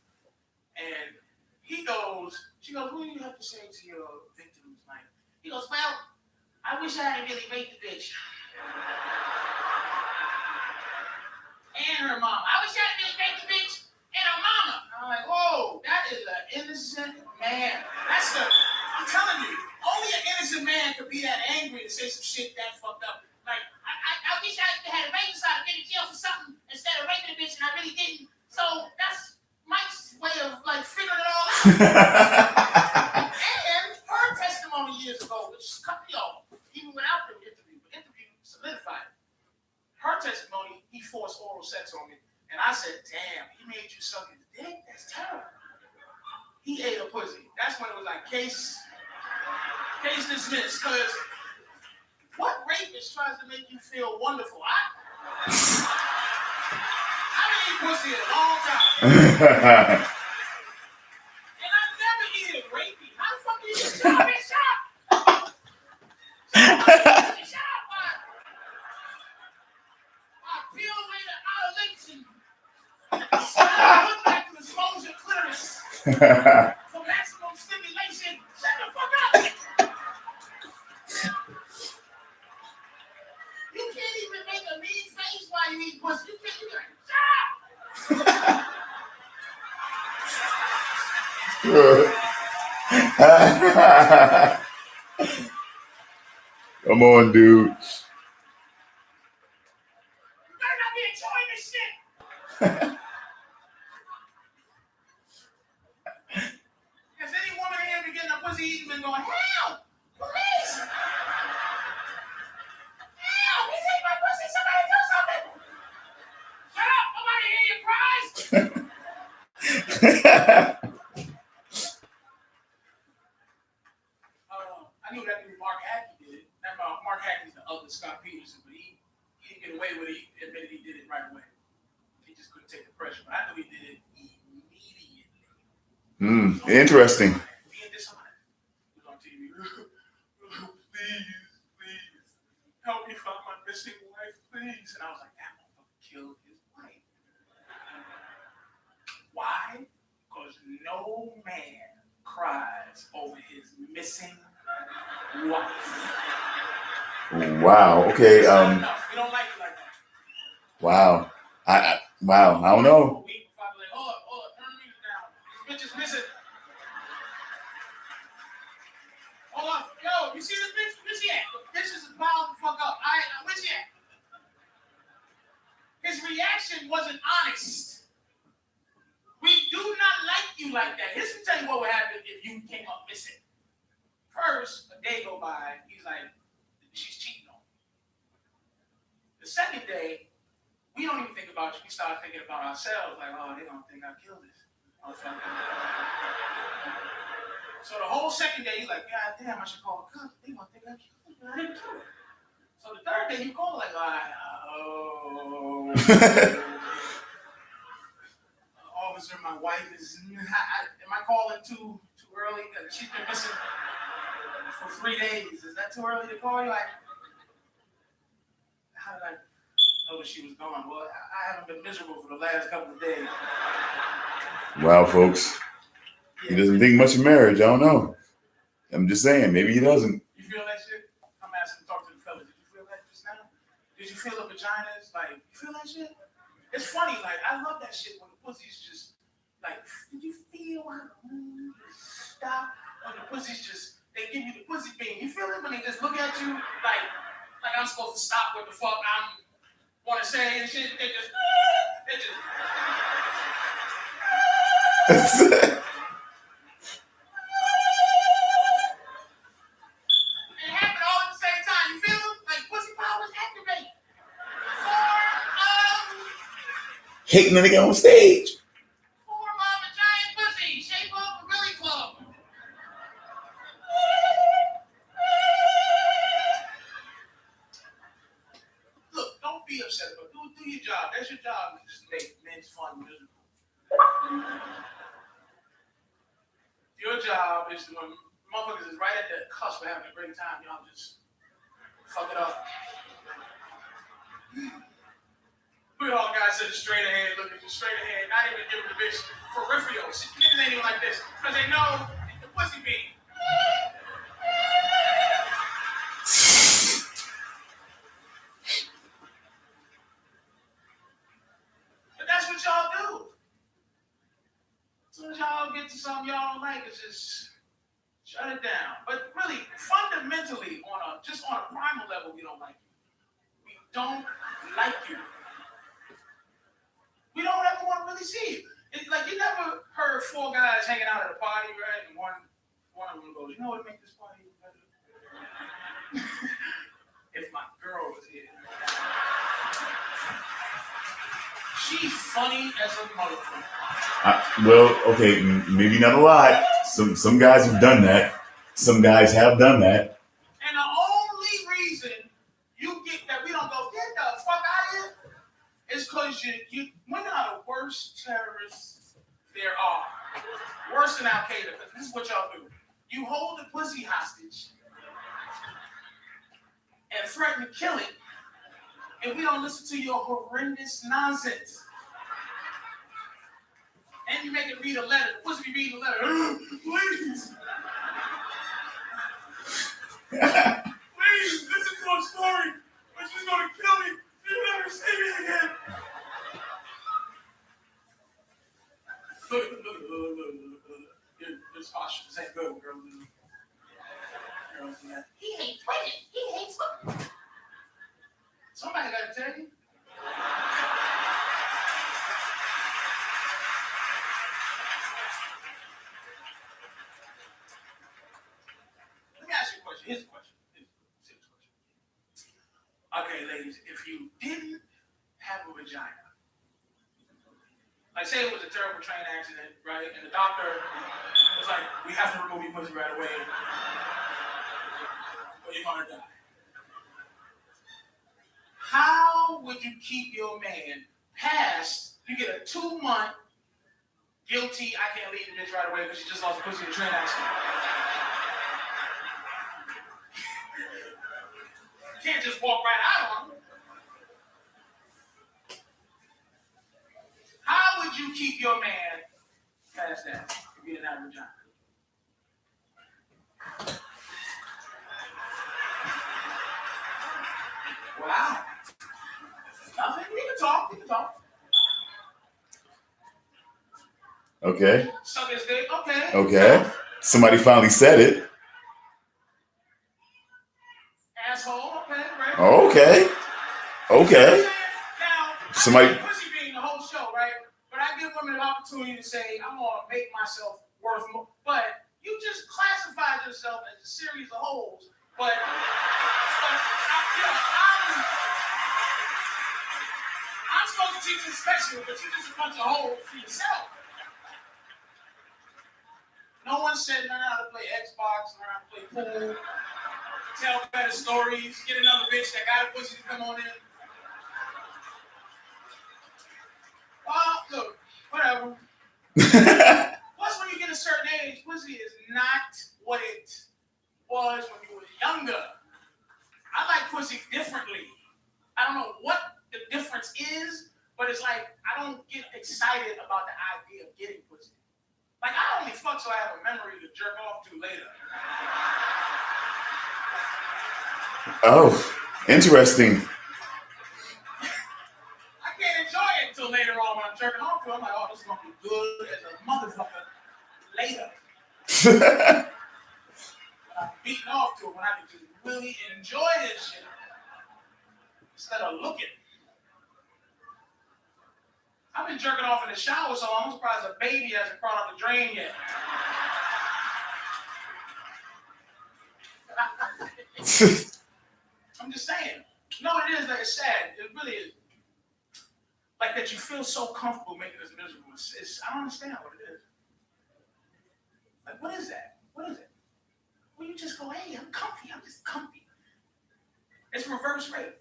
[SPEAKER 5] And she goes, what do you have to say to your victims, Mike? He goes, well, I wish I hadn't really raped the bitch. And her mama. I wish I hadn't really raped the bitch and her mama. I'm like, whoa, that is an innocent man. I'm telling you, only an innocent man could be that angry to say some shit that fucked up. Like, I wish I had a rapist I'd been in jail for something instead of raping a bitch, and I really didn't. So that's Mike's way of like figuring it all out. And her testimony years ago, which even without the interview solidified it. Her testimony, he forced oral sex on me, and I said, damn, he made you suck his dick? That's terrible. He ate a pussy. That's when it was like case dismissed. Because what rapist tries to make you feel wonderful? I haven't eaten pussy in a long time. And I never needed rapey. How the fuck do you get shot? Get shot! I peel away the outer links and look back to expose your clitoris for maximum stimulation. Shut the fuck up! You can't even make a mean face while you eat pussy. You can't even
[SPEAKER 1] Come on, dude.
[SPEAKER 5] You better not be enjoying this shit. Has any woman here been getting a pussy eaten been going, help! Police! Help! He's eating my pussy! Somebody do something! Shut up! Nobody hear your cries! I knew that Mark Hackney did it. That Mark Hackney's the other Scott Peterson, but he didn't get away with it. He admitted he did it right away. He just couldn't take the pressure. But I knew he did it immediately.
[SPEAKER 1] Interesting.
[SPEAKER 5] Me and this one was on TV. Please, help me find my missing wife, please. And I was like, that motherfucker killed his wife. Why? Because no man cries over his missing wife.
[SPEAKER 1] Wow. Okay.
[SPEAKER 5] We don't like it like that.
[SPEAKER 1] Wow. I don't know.
[SPEAKER 5] We probably like, hold up, turn the music down. This bitch is missing. Hold on, yo, you see this bitch? Where's she at? This is piled the fuck up. Where's she at? His reaction wasn't honest. We do not like you like that. Here's to tell you what would happen if you came up missing. First, a day go by, he's like, she's cheating on me. The second day, we don't even think about you. We start thinking about ourselves, like, oh, they don't think I killed this. So the whole second day, he's like, God damn, I should call the cops. They don't think I killed it, but I didn't kill it. So the third day you call like, oh, officer, my wife is. Am I calling too early? She's been missing for 3 days. Is that too early to call you? Like, how did I know that she was gone? Well, I haven't been miserable for the last couple of days.
[SPEAKER 1] Wow, folks. He doesn't think much of marriage. I don't know. I'm just saying, maybe he doesn't.
[SPEAKER 5] You feel that shit? I'm asking to talk to the fellas. Did you feel that just now? Did you feel the vaginas? Like, you feel that shit? It's funny, like, I love that shit when the pussy's just, like, did you feel how the moon just stop? When the pussy's just, they give you the pussy beam. You feel it when they just look at you, like I'm supposed to stop what the fuck I'm want to say and shit. They just.
[SPEAKER 1] Hating the nigga on stage.
[SPEAKER 5] Form of a giant pussy, shape of a billy club. Look, don't be upset, but do your job. That's your job, to just make men's fun miserable. Your job is when motherfuckers is right at the cusp of having a great time, y'all just fuck it up. We all guys sit straight ahead, looking straight ahead, not even giving the bitch peripheral. Niggas ain't even like this, because they know the pussy beam. But that's what y'all do. As soon as y'all get to something y'all don't like, it's just shut it down. But really, fundamentally, on a primal level, we don't like you. We don't like you. We don't ever want to really see you. It's like you never heard 4 guys hanging out at a party, right? And one of them goes, you know what would make this party better? If my girl was here. She's funny as a motherfucker.
[SPEAKER 1] Well, okay, maybe not a lot. Some guys have done that. Some guys have done that.
[SPEAKER 5] And the only reason you get that we don't go, get the fuck out of here, is because we're not the worst terrorists there are. Worse than Al-Qaeda, because this is what y'all do. You hold the pussy hostage and threaten to kill it, and we don't listen to your horrendous nonsense. And you make it read a letter. The pussy be reading a letter. Please. Please, listen to our story. But she's going to kill me. You'll never see me again. Look. This posture ain't good, girl. He hates women. He hates women. Somebody got to tell you. Let me ask you a question. Here's a question. Serious question. Okay, ladies, if you didn't have a vagina, like say it was a terrible train accident, right? And the doctor was like, we have to remove your pussy right away, or you're gonna die. How would you keep your man past, you get a 2-month guilty, I can't leave the bitch right away because she just lost a pussy in a train accident. You can't just walk right out on him. How would you keep your man past that if you didn't have a vagina? Wow. Nothing. We can talk.
[SPEAKER 1] Okay.
[SPEAKER 5] Suck his dick. Okay.
[SPEAKER 1] Okay. Somebody finally said it.
[SPEAKER 5] Asshole. Okay. Right.
[SPEAKER 1] Okay. Okay.
[SPEAKER 5] Now,
[SPEAKER 1] Somebody.
[SPEAKER 5] pussy being the whole show, right? But I give women an opportunity to say, I'm gonna make myself worth more. But you just classified yourself as a series of holes. But I'm supposed to teach you special, but you're just a bunch of holes for yourself. No one said learn how to play Xbox, learn how to play pool. tell better stories, get another bitch that got a pussy to come on in. Look, whatever. Plus, when you get a certain age, pussy is not what it was when you were younger. I like pussy differently. I don't know what the difference is, but it's like I don't get excited about the idea of getting pussy. Like, I only fuck so I have a memory to jerk off to later.
[SPEAKER 1] Oh, interesting.
[SPEAKER 5] I can't enjoy it until later on when I'm jerking off to it. I'm like, oh, this is going to be good as a motherfucker later. When I'm beating off to it, when I can just really enjoy this shit instead of looking. I've been jerking off in the shower, so I'm surprised a baby hasn't crawled out the drain yet. I'm just saying. You know what it is that is sad? It really is. Like that you feel so comfortable making this miserable. I don't understand what it is. Like, what is that? What is it? Well, you just go, hey, I'm comfy. I'm just comfy. It's reverse rape.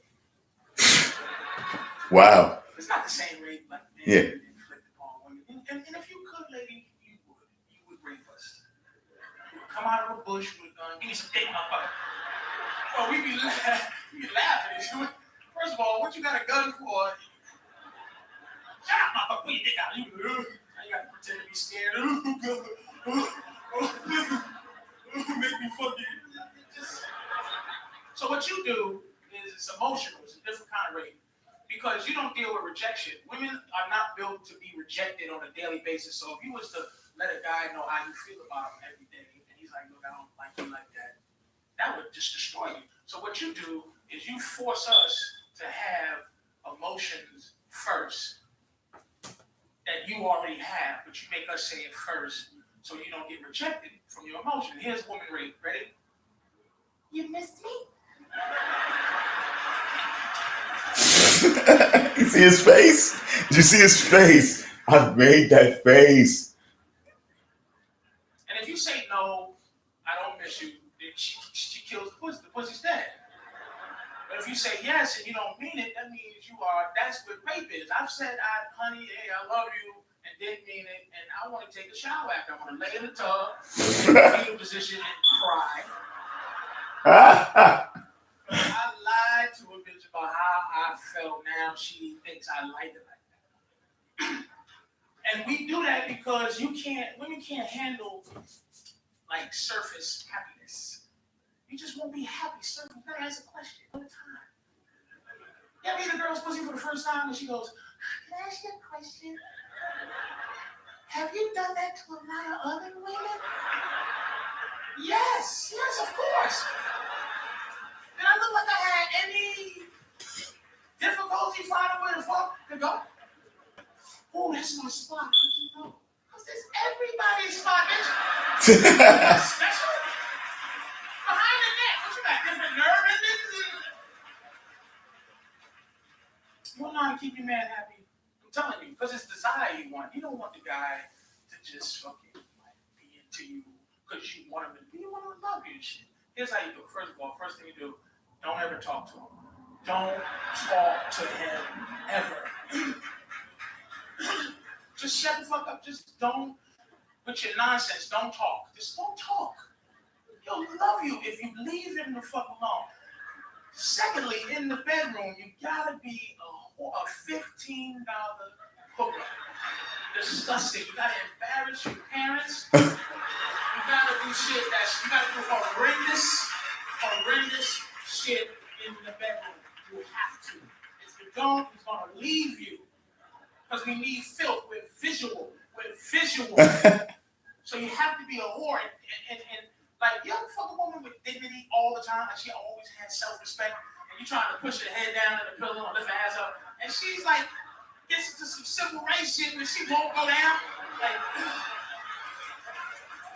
[SPEAKER 1] Wow.
[SPEAKER 5] It's not the same rape like
[SPEAKER 1] Yeah.
[SPEAKER 5] inflict upon women. And if you could, lady, you would rape us. You would come out of a bush with a gun, give me some dick, motherfucker. Oh, we be laughing. First of all, what you got a gun for? Shut up, motherfucker, put your dick out. You gotta pretend to be scared. Make me fuck you. So what you do is it's emotional. It's a different kind of rape. Because you don't deal with rejection. Women are not built to be rejected on a daily basis. So if you was to let a guy know how you feel about him every day, and he's like, look, I don't like you like that, that would just destroy you. So what you do is you force us to have emotions first that you already have, but you make us say it first so you don't get rejected from your emotion. Here's woman rape. Ready? You missed me?
[SPEAKER 1] You see his face? Did you see his face? I made that face.
[SPEAKER 5] And if you say no, I don't miss you, then she kills the pussy. The pussy's dead. But if you say yes and you don't mean it, that means that's what rape is. I've said, honey, hey, I love you, and didn't mean it, and I want to take a shower after. I want to lay in the tub, fetal position, and cry. I lied to a bitch about how I felt. Now she thinks I like it like that. And we do that because women can't handle like surface happiness. You just won't be happy surface. You gotta ask a question all the time. You ever meet a girl's pussy for the first time and she goes, can I ask you a question? Have you done that to a lot of other women? Yes, of course. Did I look like I had any difficulty finding where the fuck to go? Oh, that's my spot. How do you know? Because it's everybody's spot, bitch. Special. Behind the neck. What you got? Different nerve endings? You want to keep your man happy? I'm telling you, because it's desire you want. You don't want the guy to just fucking like be into you because you want him to be. You want him to love you and shit. Here's how you do it. First of all, first thing you do, don't ever talk to him. Don't talk to him ever. Just shut the fuck up. Just don't, with your nonsense, don't talk. Just don't talk. He'll love you if you leave him the fuck alone. Secondly, in the bedroom, you gotta be a $15 hooker. Disgusting. You gotta embarrass your parents. You gotta do shit you gotta do horrendous shit in the bedroom. You have to. If you don't, he's gonna leave you. Because we need filth. We're visual. So you have to be a whore. And like, you ever fuck a woman with dignity all the time? Like, she always has self-respect. And you trying to push her head down in the pillow and lift her ass up. And she's like, gets into some civil rights shit and she won't go down. Like,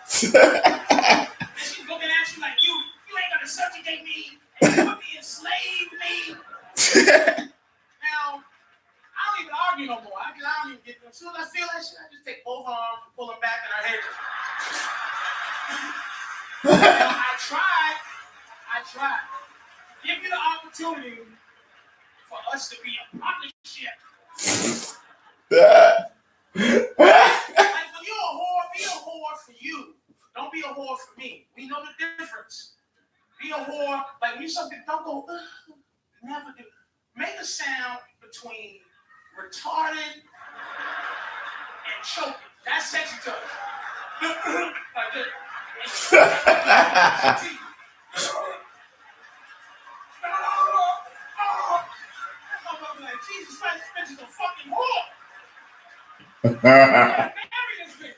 [SPEAKER 5] and she's looking at you like, you ain't gonna subjugate me. And you put me, enslave me. Now, I don't even argue no more. I don't even get them. As soon as I feel that shit, I just take both arms and pull them back in her head. I tried try. Give me the opportunity for us to be a partnership. Like when you're a whore, be a whore for you. Don't be a whore for me. We know the difference. Be a whore, like when you something, don't go, never do. Make a sound between retarded and choking. That's sexy touch. Like this. I'm like, Jesus Christ, this bitch is a fucking whore. Marry this bitch.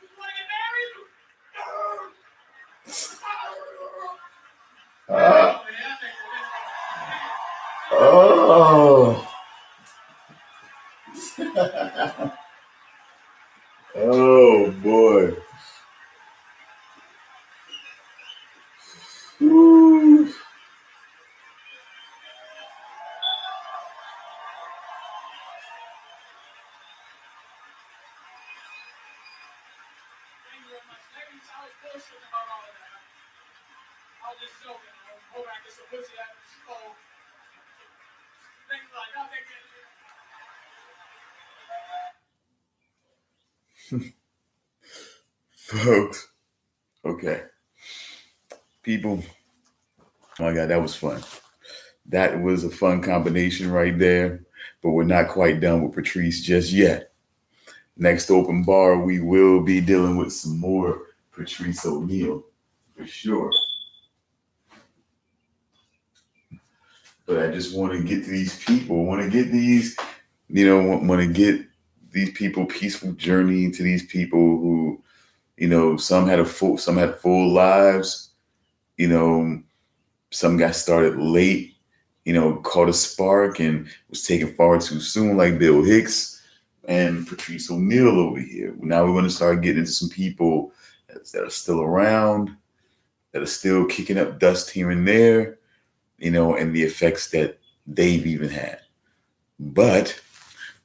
[SPEAKER 5] You want to get married?
[SPEAKER 1] Oh boy. Woo.
[SPEAKER 5] Thank you very much. Ladies, I was bullshitting about all of that. I was just joking. I was hoping I get some pussy out of the skull. Things like that.
[SPEAKER 1] Folks. Okay. People. Oh my God, that was fun. That was a fun combination right there. But we're not quite done with Patrice just yet. Next open bar, we will be dealing with some more Patrice O'Neal, for sure. But I just want to get to these people. Want to get these, want to get these people peaceful journey to these people who, some had full lives. Some got started late, caught a spark and was taken far too soon, like Bill Hicks and Patrice O'Neal over here. Now we're going to start getting into some people that are still around, that are still kicking up dust here and there, and the effects that they've even had. But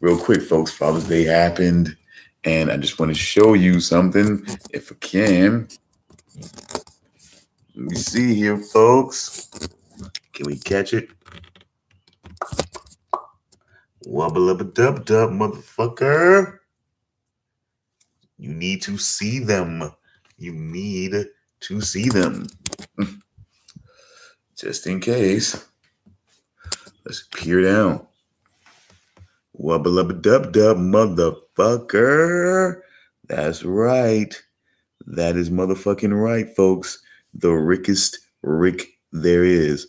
[SPEAKER 1] real quick, folks, Father's Day happened, and I just want to show you something, if I can. Let me see here, folks. Can we catch it? Wubba lubba dub dub, motherfucker. You need to see them. You need to see them. Just in case. Let's peer down. Wubba lubba dub dub, motherfucker. That's right. That is motherfucking right, folks. The rickest Rick there is.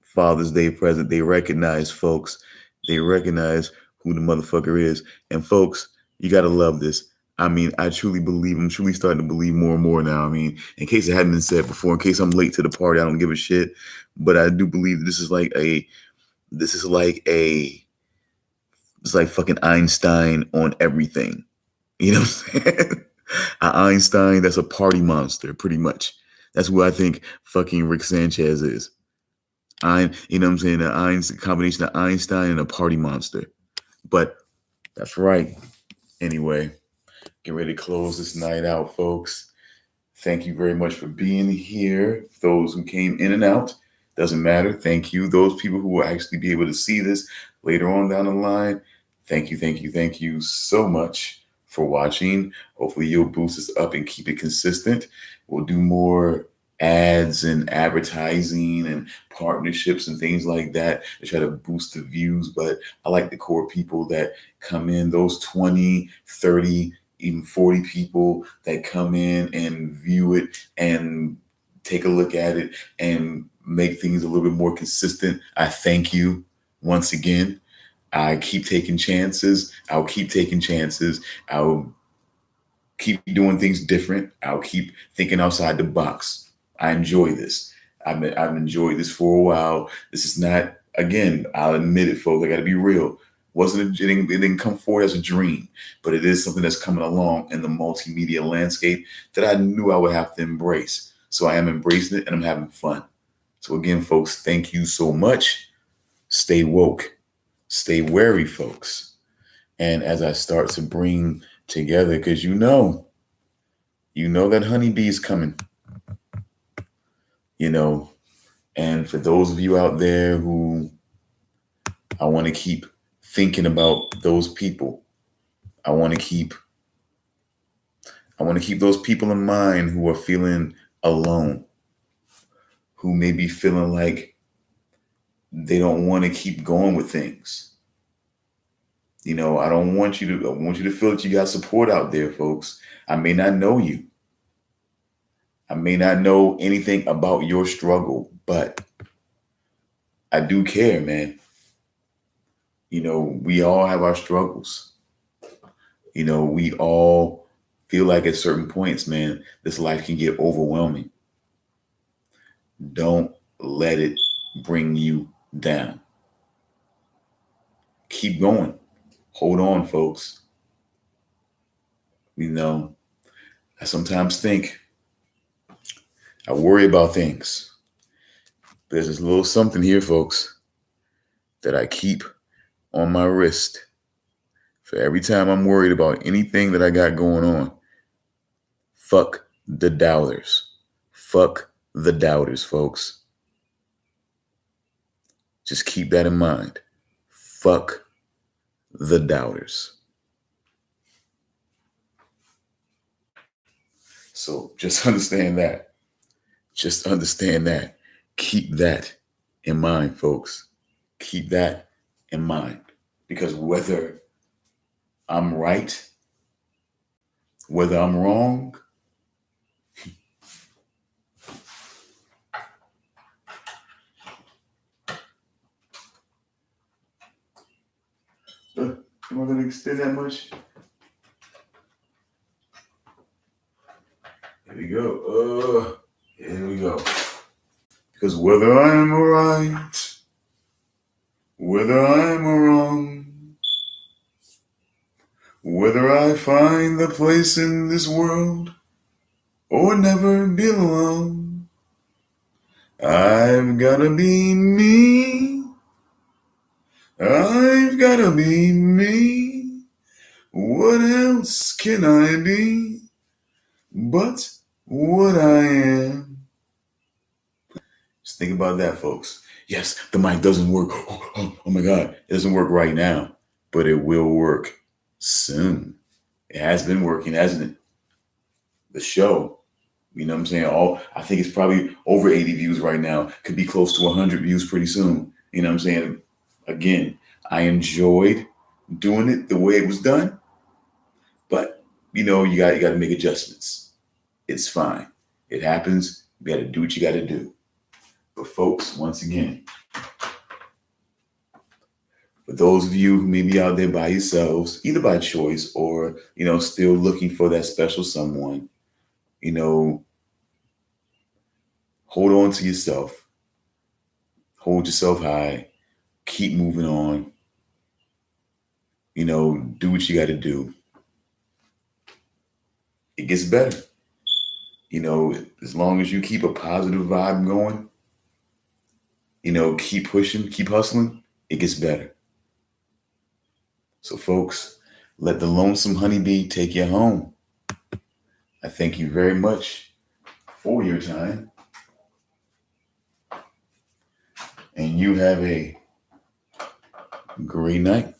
[SPEAKER 1] Father's Day present. They recognize, folks. They recognize who the motherfucker is. And folks, you got to love this. I mean, I truly believe, I'm truly starting to believe more and more now. I mean, in case it hadn't been said before, in case I'm late to the party, I don't give a shit. But I do believe this is like fucking Einstein on everything. You know what I'm saying? Einstein, that's a party monster, pretty much. That's what I think fucking Rick Sanchez is. You know what I'm saying? A combination of Einstein and a party monster. But that's right. Anyway, get ready to close this night out, folks. Thank you very much for being here. Those who came in and out, doesn't matter. Thank you. Those people who will actually be able to see this later on down the line, thank you so much for watching. Hopefully you'll boost us up and keep it consistent. We'll do more ads and advertising and partnerships and things like that to try to boost the views. But I like the core people that come in, those 20, 30, even 40 people that come in and view it and take a look at it and make things a little bit more consistent. I thank you once again. I keep taking chances. I'll keep taking chances. I'll keep doing things different. I'll keep thinking outside the box. I enjoy this. I've enjoyed this for a while. This is not, again, I'll admit it, folks. I got to be real. It didn't come forward as a dream, but it is something that's coming along in the multimedia landscape that I knew I would have to embrace. So I am embracing it and I'm having fun. So again, folks, thank you so much. Stay woke. Stay wary, folks. And as I start to bring together, because you know that honeybee's coming. you know, and for those of you out there who I want to keep thinking about those people, I want to keep those people in mind who are feeling alone, who may be feeling like they don't want to keep going with things. You know, I want you to feel that you got support out there, folks. I may not know you. I may not know anything about your struggle, but I do care, man. You know, we all have our struggles. You know, we all feel like at certain points, man, this life can get overwhelming. Don't let it bring you down. Keep going. Hold on, folks. You know, I sometimes think I worry about things. There's this little something here, folks, that I keep on my wrist for every time I'm worried about anything that I got going on. Fuck the doubters. Fuck the doubters, folks. Just keep that in mind. Fuck the doubters. So just understand that. Just understand that. Keep that in mind, folks. Keep that in mind. Because whether I'm right, whether I'm wrong, am I going to extend that much? Here we go. Here we go. Because whether I'm right, whether I'm wrong, whether I find the place in this world or never belong, I've gotta be me. I've gotta be me. What else can I be but what I am? Just think about that, folks. Yes, the mic doesn't work. Oh my God, it doesn't work right now, but it will work soon. It has been working, hasn't it? The show, you know what I'm saying? I think it's probably over 80 views right now. Could be close to 100 views pretty soon. You know what I'm saying? Again, I enjoyed doing it the way it was done, but you know, you got to make adjustments. It's fine. It happens. You got to do what you got to do. But folks, once again, for those of you who may be out there by yourselves, either by choice or, you know, still looking for that special someone, you know, hold on to yourself. Hold yourself high. Keep moving on. You know, do what you got to do. It gets better. You know, as long as you keep a positive vibe going, you know, keep pushing, keep hustling, it gets better. So, folks, let the lonesome honeybee take you home. I thank you very much for your time. And you have a great night.